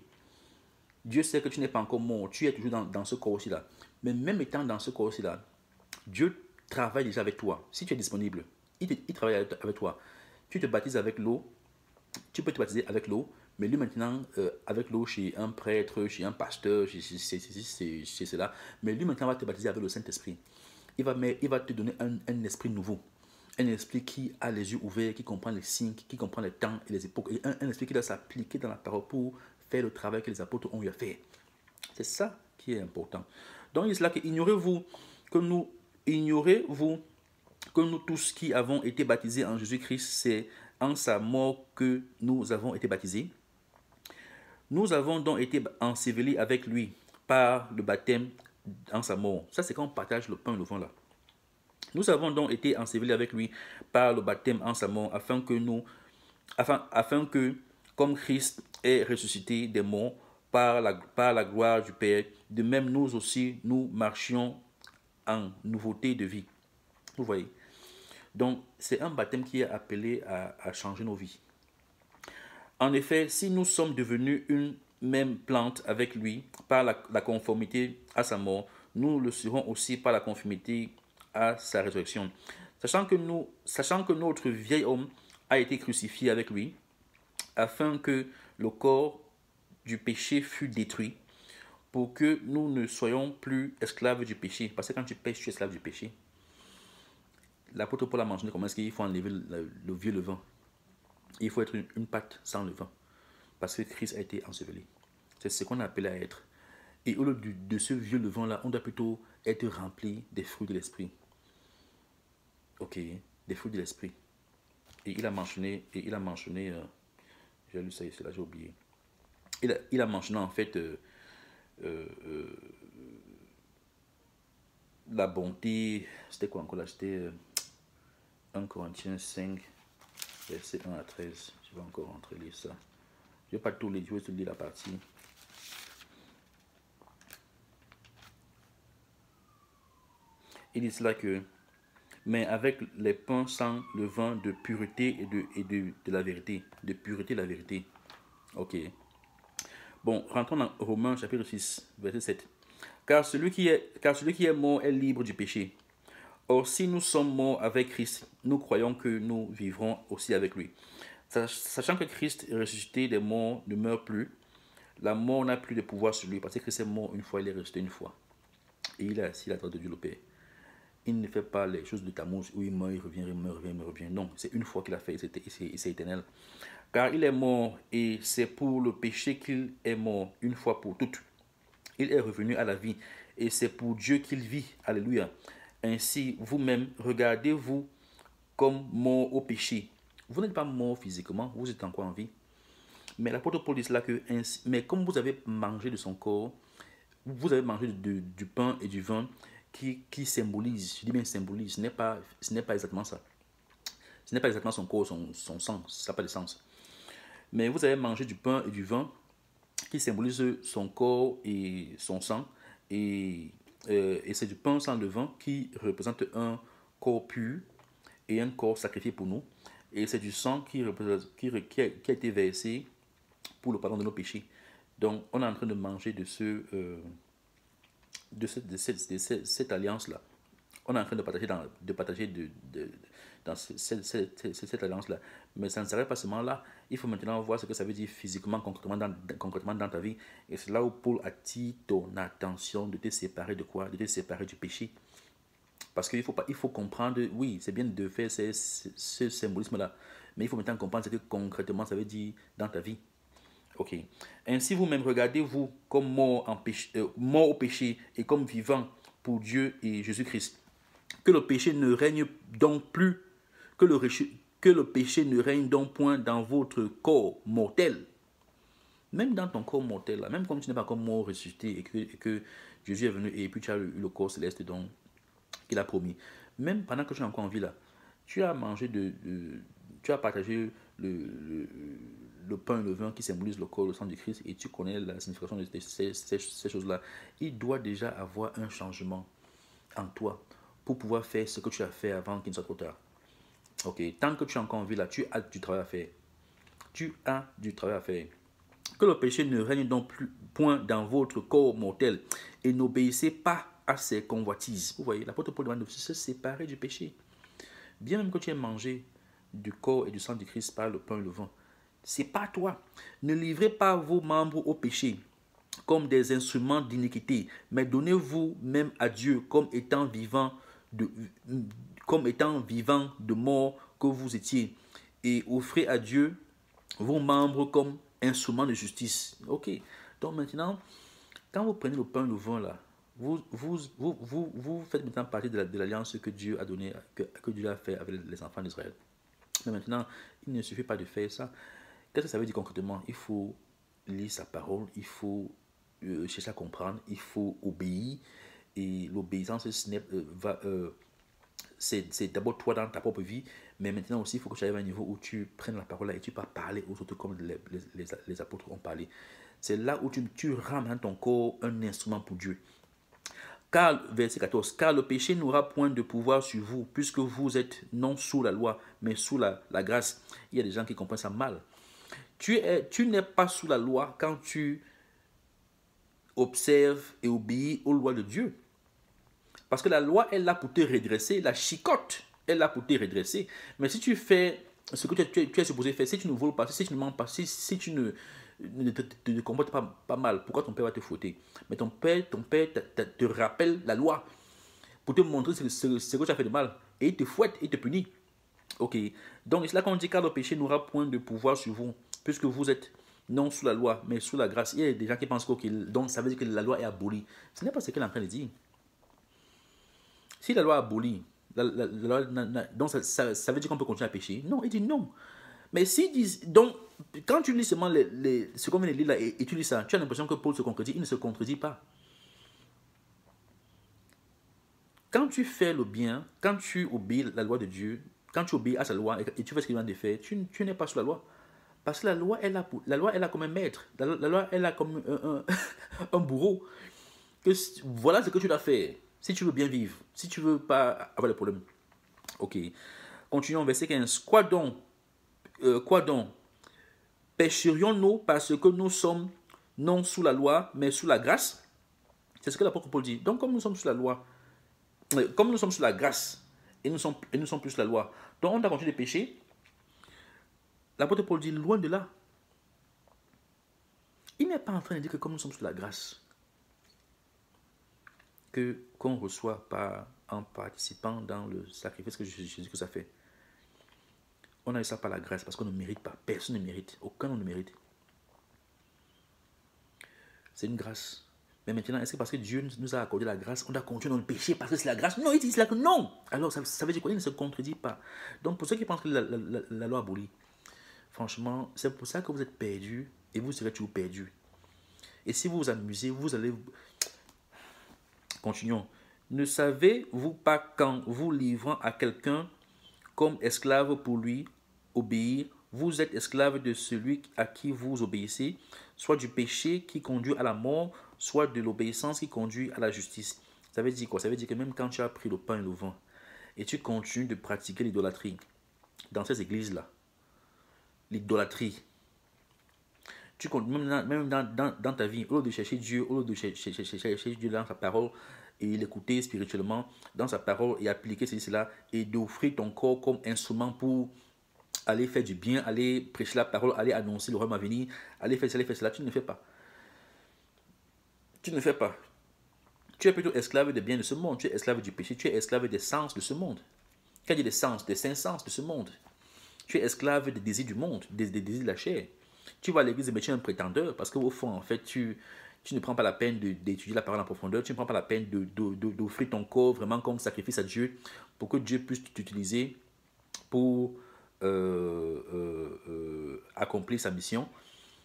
Dieu sait que tu n'es pas encore mort, tu es toujours dans ce corps aussi-là. Mais même étant dans ce corps aussi-là, Dieu travaille déjà avec toi. Si tu es disponible, il travaille avec toi. Tu te baptises avec l'eau, tu peux te baptiser avec l'eau, mais lui maintenant, avec l'eau chez un prêtre, chez un pasteur, chez cela, mais lui maintenant va te baptiser avec le Saint-Esprit. Il va te donner un esprit nouveau. Un esprit qui a les yeux ouverts, qui comprend les signes, qui comprend les temps et les époques. Et un esprit qui doit s'appliquer dans la parole pour faire le travail que les apôtres ont eu à faire. C'est ça qui est important. Donc il est là que ignorez-vous que nous tous qui avons été baptisés en Jésus-Christ, c'est en sa mort que nous avons été baptisés. Nous avons donc été ensevelis avec lui par le baptême en sa mort. Ça, c'est quand on partage le pain et le vin là. Nous avons donc été ensevelis avec lui par le baptême en sa mort, afin que, comme Christ est ressuscité des morts par la gloire du Père, de même nous aussi, nous marchions en nouveauté de vie. Vous voyez? Donc, c'est un baptême qui est appelé à changer nos vies. En effet, si nous sommes devenus une même plante avec lui par la conformité à sa mort, nous le serons aussi par la conformité à sa résurrection. Sachant que notre vieil homme a été crucifié avec lui, afin que le corps du péché fût détruit, pour que nous ne soyons plus esclaves du péché. Parce que quand tu pêches, tu es esclave du péché. L'apôtre Paul a mentionné comment est-ce qu'il faut enlever le vieux levain. Il faut être une pâte sans levain. Parce que Christ a été enseveli. C'est ce qu'on a appelé à être. Et au lieu de ce vieux levain-là, on doit plutôt être rempli des fruits de l'esprit. Ok, des fruits de l'esprit. Et il a mentionné, j'ai lu ça ici, là j'ai oublié. Il a mentionné en fait la bonté, c'était quoi encore là? C'était 1 Corinthiens 5, verset 1 à 13. Je vais encore rentrer lire ça. Je ne vais pas tout lire, je vais te lire la partie. Il dit cela que, mais avec les pains sans levain de pureté et de la vérité. De pureté et de la vérité. Ok. Bon, rentrons dans Romains chapitre 6, verset 7. Car celui qui est mort est libre du péché. Or, si nous sommes morts avec Christ, nous croyons que nous vivrons aussi avec lui. Sachant que Christ est ressuscité des morts ne meurt plus, la mort n'a plus de pouvoir sur lui, parce que Christ est mort une fois, il est ressuscité une fois. Et il est assis à la droite de Dieu le Père. Il ne fait pas les choses de Tammuz où il meurt, il revient, il meurt, il revient. Non, c'est une fois qu'il a fait et c'est éternel. Car il est mort et c'est pour le péché qu'il est mort une fois pour toutes. Il est revenu à la vie et c'est pour Dieu qu'il vit. Alléluia. Ainsi, vous-même, regardez-vous comme mort au péché. Vous n'êtes pas mort physiquement, vous êtes encore en vie. Mais l'apôtre Paul dit cela que, mais comme vous avez mangé de son corps, vous avez mangé du pain et du vin qui symbolisent, je dis bien symbolise, ce n'est pas exactement ça. Ce n'est pas exactement son corps, son sang, ça n'a pas de sens. Mais vous avez mangé du pain et du vin qui symbolisent son corps et son sang. Et c'est du pain sans levain qui représente un corps pur et un corps sacrifié pour nous. Et c'est du sang qui a été versé pour le pardon de nos péchés. Donc, on est en train de manger de cette alliance-là. On est en train de partager dans cette alliance-là. Mais ça ne s'arrête pas seulement là. Il faut maintenant voir ce que ça veut dire physiquement, concrètement dans ta vie. Et c'est là où Paul attire ton attention de te séparer de quoi? De te séparer du péché. Parce qu'il faut comprendre, oui, c'est bien de faire ce symbolisme-là. Mais il faut maintenant comprendre ce que concrètement ça veut dire dans ta vie. Ok. Ainsi, vous-même, regardez-vous comme mort au péché et comme vivant pour Dieu et Jésus-Christ. Que le péché ne règne donc plus, que le péché ne règne donc point dans votre corps mortel. Même dans ton corps mortel, là, même comme tu n'es pas comme mort ressuscité et que Jésus est venu et puis tu as eu le corps céleste donc qu'il a promis. Même pendant que tu es encore en vie là, tu as mangé tu as partagé le pain et le vin qui symbolisent le corps et le sang de Christ et tu connais la signification de ces choses-là. Il doit déjà avoir un changement en toi pour pouvoir faire ce que tu as fait avant qu'il ne soit trop tard. Ok, tant que tu es encore en vie là, tu as du travail à faire. Tu as du travail à faire. Que le péché ne règne donc point dans votre corps mortel et n'obéissez pas à ses convoitises. Vous voyez, l'apôtre Paul demande de se séparer du péché. Bien même que tu aies mangé du corps et du sang de Christ par le pain et le vin, c'est pas toi. Ne livrez pas vos membres au péché comme des instruments d'iniquité, mais donnez-vous même à Dieu comme étant vivant de mort que vous étiez, et offrez à Dieu vos membres comme instruments de justice. Ok. Donc maintenant, quand vous prenez le pain et le vin là, vous faites maintenant partie de l'alliance que Dieu a donnée, que Dieu a fait avec les enfants d'Israël. Mais maintenant, il ne suffit pas de faire ça. Qu'est-ce que ça veut dire concrètement? Il faut lire sa parole, il faut chercher à comprendre, il faut obéir. Et l'obéissance, c'est d'abord toi dans ta propre vie, mais maintenant aussi, il faut que tu arrives à un niveau où tu prennes la parole là et tu vas parler aux autres comme les apôtres ont parlé. C'est là où tu rends dans ton corps un instrument pour Dieu. Car, verset 14, car le péché n'aura point de pouvoir sur vous, puisque vous êtes non sous la loi, mais sous la grâce. Il y a des gens qui comprennent ça mal. Tu n'es pas sous la loi quand tu observes et obéis aux lois de Dieu. Parce que la loi est là pour te redresser, la chicotte est là pour te redresser. Mais si tu fais ce que tu es supposé faire, si tu ne voles pas, si tu ne mens pas, si tu ne te comportes pas mal, pourquoi ton père va te fouetter? Mais ton père te rappelle la loi pour te montrer ce que tu as fait de mal. Et il te fouette, il te punit. Ok. Donc, c'est là qu'on dit car le péché n'aura point de pouvoir sur vous, puisque vous êtes non sous la loi, mais sous la grâce. Il y a des gens qui pensent que donc ça veut dire que la loi est abolie. Ce n'est pas ce qu'elle est en train de dire. Si la loi est abolie, donc ça veut dire qu'on peut continuer à pécher? Non, il dit non. Mais s'ils disent, donc, quand tu lis seulement ce qu'on vient de lire là et tu lis ça, tu as l'impression que Paul se contredit. Il ne se contredit pas. Quand tu fais le bien, quand tu obéis la loi de Dieu, quand tu obéis à sa loi et tu fais ce qu'il vient de faire, tu n'es pas sous la loi. Parce que la loi est là comme un maître. La loi est là comme un bourreau. Voilà ce que tu dois faire. Si tu veux bien vivre, si tu veux pas avoir de problème. Ok. Continuons, verset 15. Quoi donc? Pécherions-nous parce que nous sommes non sous la loi, mais sous la grâce? C'est ce que l'apôtre Paul dit. Donc, comme nous sommes sous la loi, comme nous sommes sous la grâce, et nous sommes plus sous la loi, donc on doit continuer de pécher. L'apôtre Paul dit, loin de là. Il n'est pas en train de dire que comme nous sommes sous la grâce, qu'on reçoit pas en participant dans le sacrifice que Jésus que ça fait. On a eu ça par la grâce parce qu'on ne mérite pas. Personne ne mérite. Aucun ne mérite. C'est une grâce. Mais maintenant, est-ce que parce que Dieu nous a accordé la grâce, on doit continuer dans le péché parce que c'est la grâce? Non, il dit là que non. Alors, ça veut dire quoi? Il ne se contredit pas. Donc, pour ceux qui pensent que la loi abolie, franchement, c'est pour ça que vous êtes perdus et vous serez toujours perdus. Et si vous vous amusez, vous allez... Continuons. Ne savez-vous pas qu'en vous livrant à quelqu'un comme esclave pour lui obéir, vous êtes esclave de celui à qui vous obéissez, soit du péché qui conduit à la mort, soit de l'obéissance qui conduit à la justice. Ça veut dire quoi? Ça veut dire que même quand tu as pris le pain et le vin, et tu continues de pratiquer l'idolâtrie, dans ces églises-là, l'idolâtrie, même dans ta vie, au lieu de chercher Dieu, au lieu de chercher Dieu dans sa parole, et l'écouter spirituellement dans sa parole et appliquer cela, et d'offrir ton corps comme instrument pour aller faire du bien, aller prêcher la parole, aller annoncer le royaume à venir, aller faire cela, tu ne le fais pas. Tu ne le fais pas. Tu es plutôt esclave des biens de ce monde, tu es esclave du péché, tu es esclave des sens de ce monde. Quand il y a des sens, des cinq sens de ce monde, tu es esclave des désirs du monde, des désirs de la chair. Tu vas à l'église, mais tu es un prétendeur, parce qu'au fond, en fait, tu ne prends pas la peine d'étudier la parole en profondeur, tu ne prends pas la peine d'offrir ton corps vraiment comme sacrifice à Dieu, pour que Dieu puisse t'utiliser pour accomplir sa mission.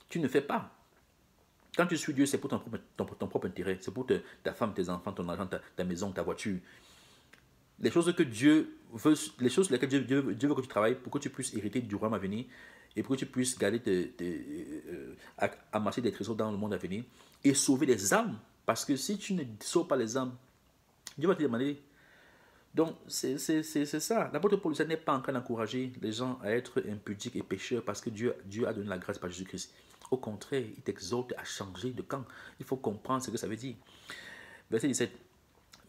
Tu ne fais pas. Quand tu suis Dieu, c'est pour ton propre intérêt, c'est pour ta femme, tes enfants, ton argent, ta maison, ta voiture. Les choses que Dieu veut, les choses sur lesquelles Dieu veut que tu travailles pour que tu puisses hériter du royaume à venir et pour que tu puisses garder amasser des trésors dans le monde à venir et sauver les âmes. Parce que si tu ne sauves pas les âmes, Dieu va te demander. Donc, c'est ça. L'apôtre Paul n'est pas en train d'encourager les gens à être impudiques et pécheurs parce que Dieu a donné la grâce par Jésus-Christ. Au contraire, il t'exhorte à changer de camp. Il faut comprendre ce que ça veut dire. Verset 17.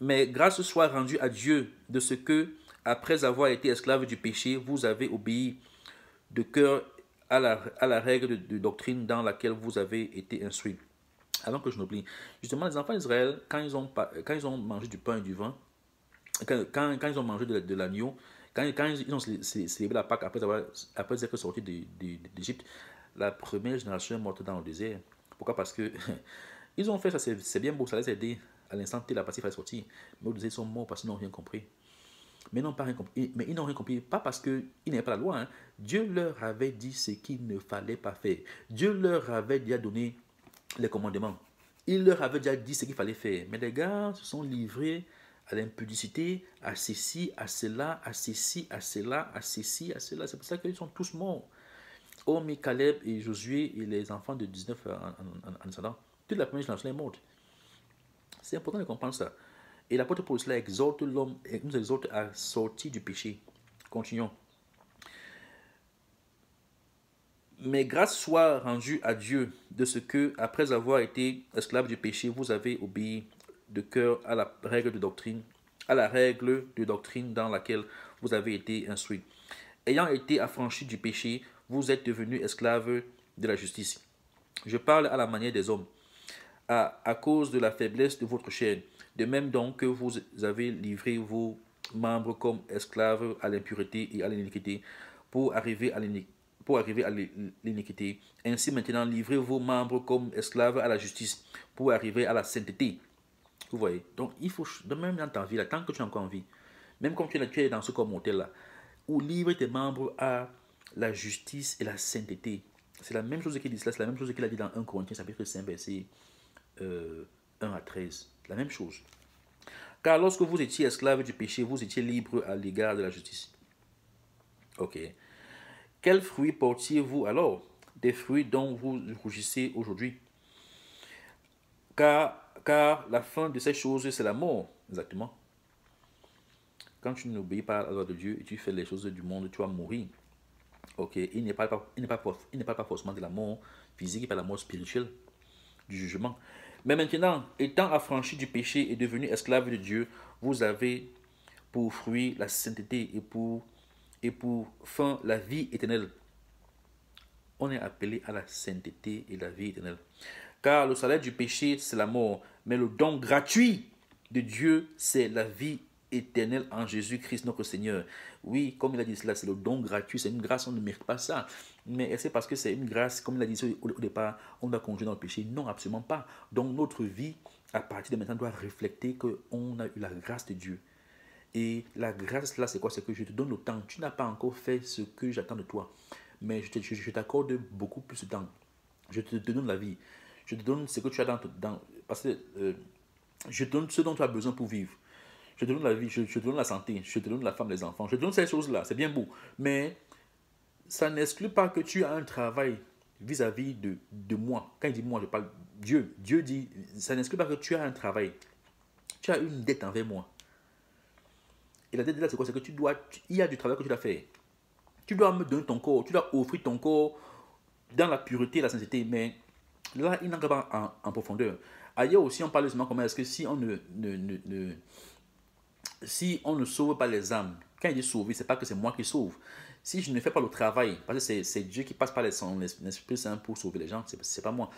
Mais grâce soit rendue à Dieu de ce que, après avoir été esclave du péché, vous avez obéi de cœur à la règle de doctrine dans laquelle vous avez été instruits. Avant que je n'oublie, justement, les enfants d'Israël, quand ils ont mangé du pain et du vin, quand ils ont mangé de l'agneau, quand ils ont célébré la Pâque après être sortis d'Égypte, la première génération est morte dans le désert. Pourquoi? Parce que ils ont fait ça, c'est bien beau, ça les a aidés. À l'instant T, la partie fallait sortir. Mais ils sont morts parce qu'ils n'ont rien compris. Mais ils n'ont rien compris, pas parce qu'ils n'avaient pas la loi. Hein. Dieu leur avait dit ce qu'il ne fallait pas faire. Dieu leur avait déjà donné les commandements. Il leur avait déjà dit ce qu'il fallait faire. Mais les gars se sont livrés à l'impudicité, à ceci, à cela, à ceci, à cela, à ceci, à cela. C'est pour ça qu'ils sont tous morts. Hormis Caleb et Josué et les enfants de 19 en descendant, toute la première génération est morte. C'est important de comprendre ça. Et l'apôtre Paul cela exhorte l'homme, nous exhorte à sortir du péché. Continuons. Mais grâce soit rendue à Dieu de ce que, après avoir été esclave du péché, vous avez obéi de cœur à la règle de doctrine, dans laquelle vous avez été instruits. Ayant été affranchis du péché, vous êtes devenus esclaves de la justice. Je parle à la manière des hommes, à cause de la faiblesse de votre chair. De même donc que vous avez livré vos membres comme esclaves à l'impureté et à l'iniquité pour arriver à l'iniquité. Ainsi maintenant, livrez vos membres comme esclaves à la justice pour arriver à la sainteté. Vous voyez? Donc, il faut, même dans ta vie, là, tant que tu es encore en vie, même quand tu es dans ce corps mortel-là, ou livre tes membres à la justice et la sainteté. C'est la même chose qu'il dit là, c'est la même chose qu'il a dit dans 1 Corinthiens chapitre 5, verset 1 à 13. La même chose. Car lorsque vous étiez esclaves du péché, vous étiez libres à l'égard de la justice. Ok. Quels fruits portiez-vous alors? Des fruits dont vous rougissez aujourd'hui. Car car la fin de ces choses, c'est la mort. Exactement. Quand tu n'obéis pas à la loi de Dieu et tu fais les choses du monde, tu vas mourir. Ok, il n'est pas forcément de la mort physique, il pas de la mort spirituelle, du jugement. Mais maintenant, étant affranchi du péché et devenu esclave de Dieu, vous avez pour fruit la sainteté et pour fin la vie éternelle. On est appelé à la sainteté et la vie éternelle. Car le salaire du péché, c'est la mort, mais le don gratuit de Dieu, c'est la vie éternelle en Jésus-Christ notre Seigneur. Oui, comme il a dit cela, c'est le don gratuit, c'est une grâce, on ne mérite pas ça. Mais c'est parce que c'est une grâce, comme il a dit au départ, on doit conduire dans le péché. Non, absolument pas. Donc notre vie, à partir de maintenant, doit refléter qu'on a eu la grâce de Dieu. Et la grâce là, c'est quoi? C'est que je te donne le temps. Tu n'as pas encore fait ce que j'attends de toi. Mais je t'accorde beaucoup plus de temps. Je te donne la vie. Je te donne ce que tu as parce que je te donne ce dont tu as besoin pour vivre. Je te donne la vie, je te donne la santé, je te donne la femme, les enfants. Je te donne ces choses-là, c'est bien beau. Mais ça n'exclut pas que tu as un travail vis-à-vis de moi. Quand il dit moi, je parle Dieu. Dieu dit, ça n'exclut pas que tu as un travail. Tu as une dette envers moi. Et la dette là, c'est quoi? C'est que il y a du travail que tu dois faire. Tu dois me donner ton corps, tu dois offrir ton corps dans la pureté et la sainteté. Mais là, il n'entre pas en profondeur. Ailleurs aussi, on parle seulement comment est-ce que si si on ne sauve pas les âmes, quand il dit sauver, c'est pas que c'est moi qui sauve. Si je ne fais pas le travail, parce que c'est Dieu qui passe par l'Esprit Saint pour sauver les gens, c'est pas moi.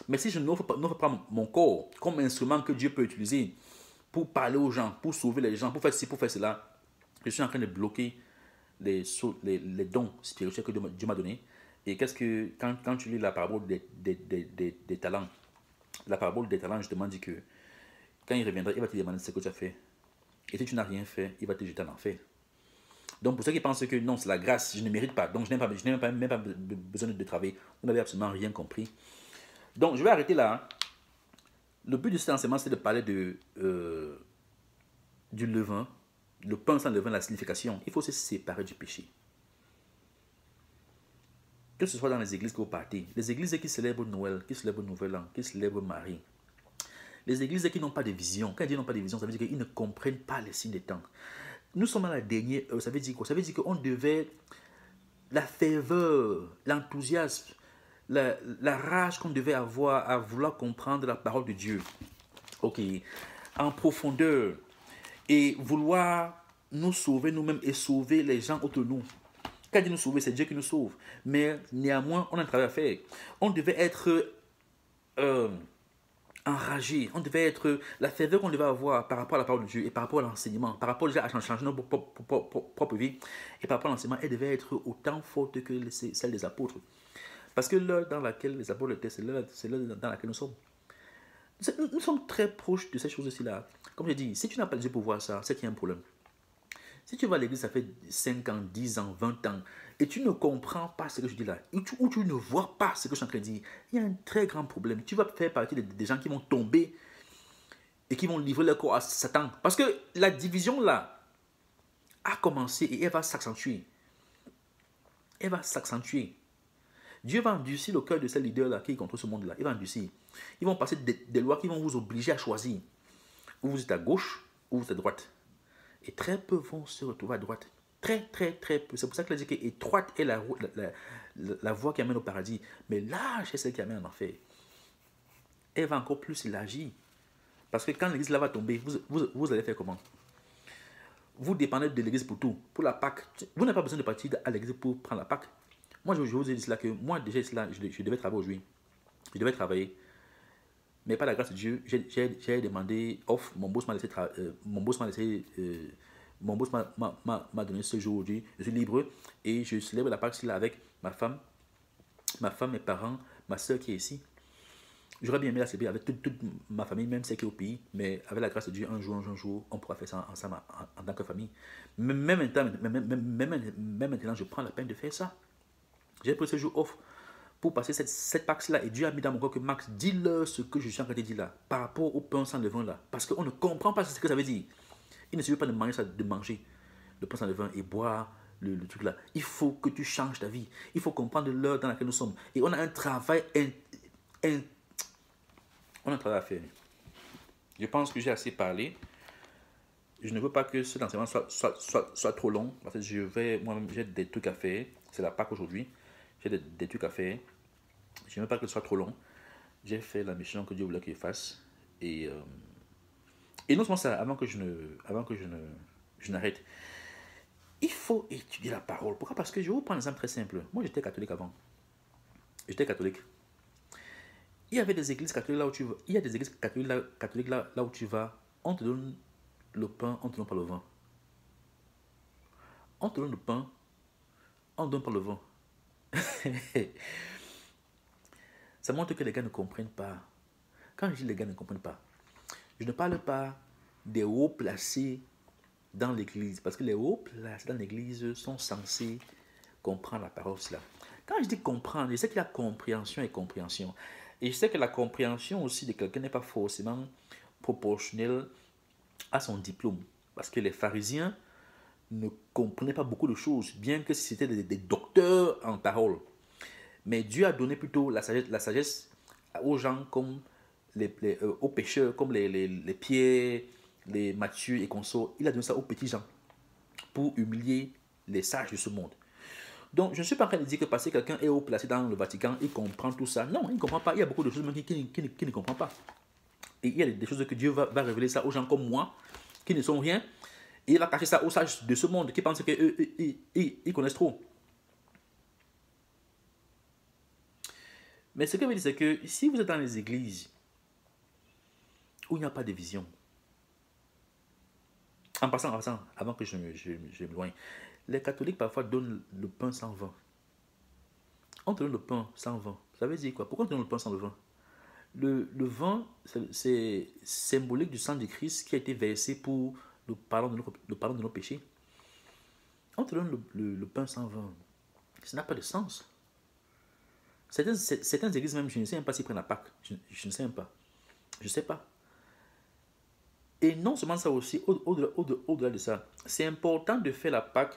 Mais si je n'offre pas mon corps comme instrument que Dieu peut utiliser pour parler aux gens, pour sauver les gens, pour faire ceci, pour faire cela, je suis en train de bloquer les dons spirituels que Dieu m'a donnés. Et quand tu lis la parabole des talents, la parabole des talents justement dit que quand il reviendra, il va te demander ce que tu as fait. Et si tu n'as rien fait, il va te jeter en enfer. Donc pour ceux qui pensent que non, c'est la grâce, je ne mérite pas, donc je n'ai même pas besoin de travailler, vous n'avez absolument rien compris. Donc je vais arrêter là. Le but de cet enseignement, c'est de parler du levain, le pain sans levain, la signification. Il faut se séparer du péché. Que ce soit dans les églises que vous partez, les églises qui célèbrent Noël, qui célèbrent Nouvel An, qui célèbrent Marie, les églises qui n'ont pas de vision. Quand ils disent n'ont pas de vision, ça veut dire qu'ils ne comprennent pas les signes des temps. Nous sommes à la dernière heure. Ça veut dire quoi? Ça veut dire qu'on devait la ferveur, l'enthousiasme, la rage qu'on devait avoir à vouloir comprendre la parole de Dieu. Ok, en profondeur. Et vouloir nous sauver nous-mêmes et sauver les gens autour de nous. Quand Dieu nous sauve, c'est Dieu qui nous sauve. Mais néanmoins, on a un travail à faire. On devait être enragé. On devait être la ferveur qu'on devait avoir par rapport à la parole de Dieu et par rapport à l'enseignement, par rapport déjà à changer notre propre vie et par rapport à l'enseignement, elle devait être autant forte que celle des apôtres. Parce que l'heure dans laquelle les apôtres étaient, c'est l'heure dans laquelle nous sommes. Nous sommes très proches de ces choses-ci là. Comme je dis, si tu n'as pas Dieu pour voir ça, c'est qu'il y a un problème. Si tu vas à l'église, ça fait 5 ans, 10 ans, 20 ans, et tu ne comprends pas ce que je dis là, ou tu ne vois pas ce que je suis en train de dire, il y a un très grand problème. Tu vas faire partie des gens qui vont tomber et qui vont livrer leur corps à Satan. Parce que la division là a commencé et elle va s'accentuer. Elle va s'accentuer. Dieu va endurcir le cœur de ces leaders-là qui contrôlent ce monde-là. Il va endurcir. Ils vont passer des lois qui vont vous obliger à choisir. Ou vous êtes à gauche, ou vous êtes à droite. Et très peu vont se retrouver à droite. Très peu. C'est pour ça qu'il a dit qu'étroite est la voie qui amène au paradis. Mais large est celle qui amène en enfer. Elle va encore plus élargir. Parce que quand l'église là va tomber, vous allez faire comment? Vous dépendez de l'église pour tout. Pour la Pâque, vous n'avez pas besoin de partir à l'église pour prendre la Pâque. Moi, je vous ai dit cela que moi, déjà, je devais travailler aujourd'hui. Je devais travailler. Mais par la grâce de Dieu, j'ai demandé off. Mon boss m'a laissé. Mon boss m'a donné ce jour aujourd'hui. Je suis libre et je célèbre la Pâque là avec ma femme, mes parents, ma soeur qui est ici. J'aurais bien aimé la célébrer avec toute ma famille, même celle qui est au pays. Mais avec la grâce de Dieu, un jour, on pourra faire ça ensemble en tant que famille. Même maintenant, je prends la peine de faire ça. J'ai pris ce jour off pour passer cette Pâque-là. Et Dieu a mis dans mon corps que Max, dis-leur ce que je suis en train de dire là, par rapport au pain sans levain là. Parce qu'on ne comprend pas ce que ça veut dire. Il ne suffit pas de manger ça, de manger le pain sans levain et boire le truc là. Il faut que tu changes ta vie. Il faut comprendre l'heure dans laquelle nous sommes. Et on a un travail, on a un travail à faire. Je pense que j'ai assez parlé. Je ne veux pas que cet enseignement soit trop long. Parce que moi-même, j'ai des trucs à faire. C'est la Pâque aujourd'hui. J'ai des trucs à faire. Je ne veux pas que ce soit trop long. J'ai fait la mission que Dieu voulait que je fasse. Et, euh, et non seulement ça, je n'arrête. Il faut étudier la parole. Pourquoi? Parce que je vais vous prendre un exemple très simple. Moi, j'étais catholique avant. J'étais catholique. Il y avait des églises catholiques là où tu vas. Il y a des églises catholiques là où tu vas. On te donne le pain, on ne te donne pas le vin. On te donne le pain, on ne donne pas le vin. Ça montre que les gars ne comprennent pas. Quand je dis les gars ne comprennent pas, je ne parle pas des hauts placés dans l'église. Parce que les hauts placés dans l'église sont censés comprendre la parole. Cela. Quand je dis comprendre, je sais qu'il y a compréhension et compréhension. Et je sais que la compréhension aussi de quelqu'un n'est pas forcément proportionnelle à son diplôme. Parce que les pharisiens ne comprenaient pas beaucoup de choses, bien que c'était des docteurs en parole. Mais Dieu a donné plutôt la sagesse aux gens comme aux pécheurs, comme les Pierre, les Matthieu et consorts. Il a donné ça aux petits gens pour humilier les sages de ce monde. Donc, je ne suis pas en train de dire que parce que quelqu'un est haut placé dans le Vatican, il comprend tout ça. Non, il ne comprend pas. Il y a beaucoup de choses qu'il ne comprend pas. Et il y a des choses que Dieu va révéler ça aux gens comme moi, qui ne sont rien. Et il va cacher ça aux sages de ce monde qui pensent qu'eux, ils connaissent trop. Mais ce que je veux dire, c'est que si vous êtes dans les églises où il n'y a pas de vision, en passant, avant que je m'éloigne, les catholiques parfois donnent le pain sans vin. On te donne le pain sans vin. Ça veut dire quoi? Pourquoi on te donne le pain sans le vin? Le vin, c'est symbolique du sang de Christ qui a été versé pour le pardon de nos péchés. On te donne le pain sans vin. Ça n'a pas de sens. Certaines églises même, je ne sais même pas s'ils prennent la Pâque. Je ne sais même pas. Je ne sais pas. Et non seulement ça aussi, au-delà de ça, c'est important de faire la Pâque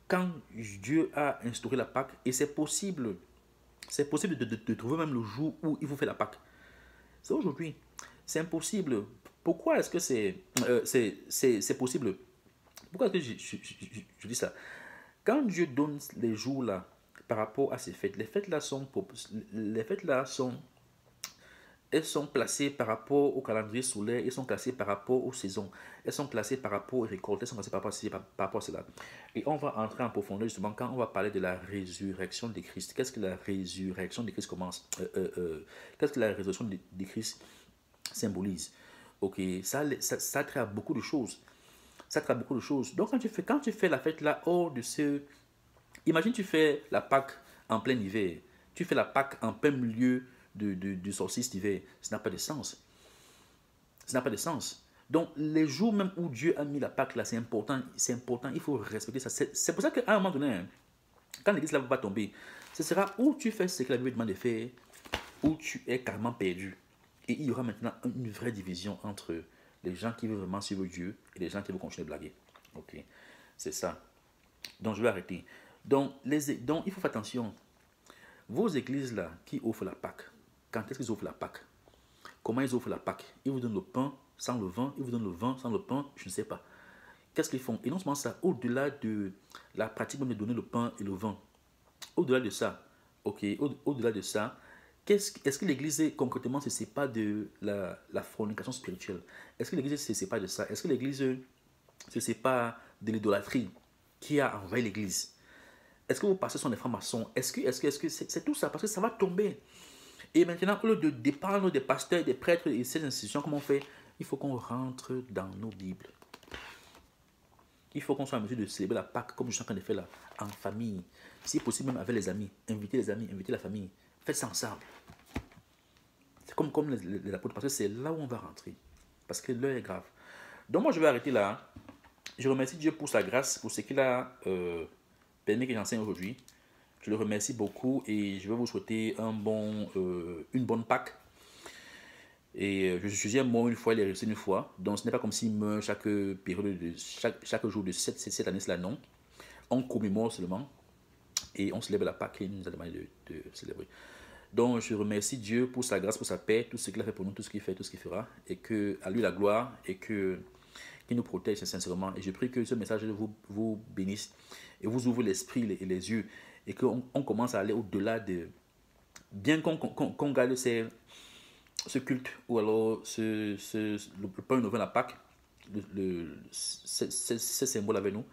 quand Dieu a instauré la Pâque. Et c'est possible. C'est possible de trouver même le jour où il faut faire la Pâque. C'est aujourd'hui. C'est impossible. Pourquoi est-ce que c'est possible? Pourquoi est-ce que je dis ça? Quand Dieu donne les jours là par rapport à ces fêtes, les fêtes là sont elles sont placées par rapport au calendrier solaire, elles sont classées par rapport aux saisons, elles sont classées par rapport aux récoltes, elles sont classées par rapport à cela. Et on va entrer en profondeur justement quand on va parler de la résurrection de Christ. Qu'est-ce que la résurrection de Christ commence Qu'est-ce que la résurrection de Christ symbolise? Ok, ça traite beaucoup de choses. Ça traite beaucoup de choses. Donc quand tu fais la fête là, hors de ce... Imagine tu fais la Pâque en plein hiver. Tu fais la Pâque en plein milieu du solstice d'hiver. Ça n'a pas de sens. Ça n'a pas de sens. Donc, les jours même où Dieu a mis la Pâque là, c'est important, il faut respecter ça. C'est pour ça qu'à un moment donné, hein, quand l'église là va tomber, ce sera où tu fais ce que la Bible demande de faire, où tu es carrément perdu. Et il y aura maintenant une vraie division entre les gens qui veulent vraiment suivre Dieu et les gens qui veulent continuer de blaguer. Ok, c'est ça. Donc, je vais arrêter. Donc, il faut faire attention. Vos églises là qui offrent la Pâque, quand est-ce qu'ils offrent la Pâque? Comment ils offrent la Pâque? Ils vous donnent le pain sans le vin, ils vous donnent le vin sans le pain, je ne sais pas. Qu'est-ce qu'ils font? Et non seulement ça, au-delà de la pratique même de donner le pain et le vin, au-delà de ça, ok, au-delà de ça, est-ce que l'Église concrètement se sépare de la fornication spirituelle? Est-ce que l'Église se sépare de ça? Est-ce que l'Église se sépare de l'idolâtrie qui a envahi l'Église? Est-ce que vos pasteurs sont des francs-maçons? Est-ce que c'est tout ça? Parce que ça va tomber. Et maintenant, au lieu de dépendre des pasteurs, des prêtres et ces institutions, comment on fait? Il faut qu'on rentre dans nos Bibles. Il faut qu'on soit en mesure de célébrer la Pâque comme je suis en train de faire là, en famille. Si possible, même avec les amis. Inviter les amis, inviter la famille. Faites ça ensemble. C'est comme les apôtres, parce que c'est là où on va rentrer. Parce que l'heure est grave. Donc moi, je vais arrêter là. Je remercie Dieu pour sa grâce, pour ce qu'il a permis que j'enseigne aujourd'hui. Je le remercie beaucoup et je vais vous souhaiter une bonne Pâque. Et je suis un mort une fois, il est resté une fois. Donc ce n'est pas comme s'il meurt chaque période, chaque jour de cette année-là, non. On commémore seulement et on célèbre la Pâque qu'il nous a demandé de célébrer. Donc, je remercie Dieu pour sa grâce, pour sa paix, tout ce qu'il a fait pour nous, tout ce qu'il fait, tout ce qu'il fera. Et que, à lui la gloire et que qu'il nous protège sincèrement. Et je prie que ce message vous bénisse et vous ouvre l'esprit et les yeux. Et qu'on commence à aller au-delà de... Bien qu'on garde ce culte ou alors le pain nouvel à Pâques, ce symbole avec nous,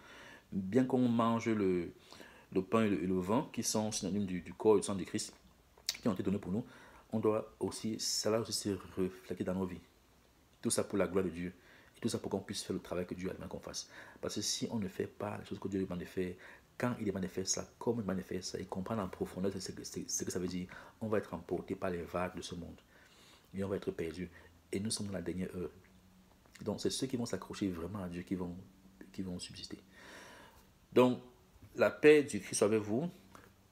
bien qu'on mange le pain et le vin, qui sont synonymes du corps et du sang de Christ, qui ont été donnés pour nous, on doit aussi, ça va aussi se refléter dans nos vies. Tout ça pour la gloire de Dieu. Et tout ça pour qu'on puisse faire le travail que Dieu a demandé qu'on fasse. Parce que si on ne fait pas les choses que Dieu demande de faire, quand il demande de faire ça, comme il demande de faire ça, et comprendre en profondeur ce que ça veut dire, on va être emporté par les vagues de ce monde. Et on va être perdu. Et nous sommes dans la dernière heure. Donc c'est ceux qui vont s'accrocher vraiment à Dieu qui vont subsister. Donc la paix du Christ soit avec vous.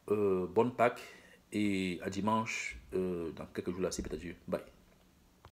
Bonne Pâques et à dimanche dans quelques jours là, si peut-être Dieu. Bye.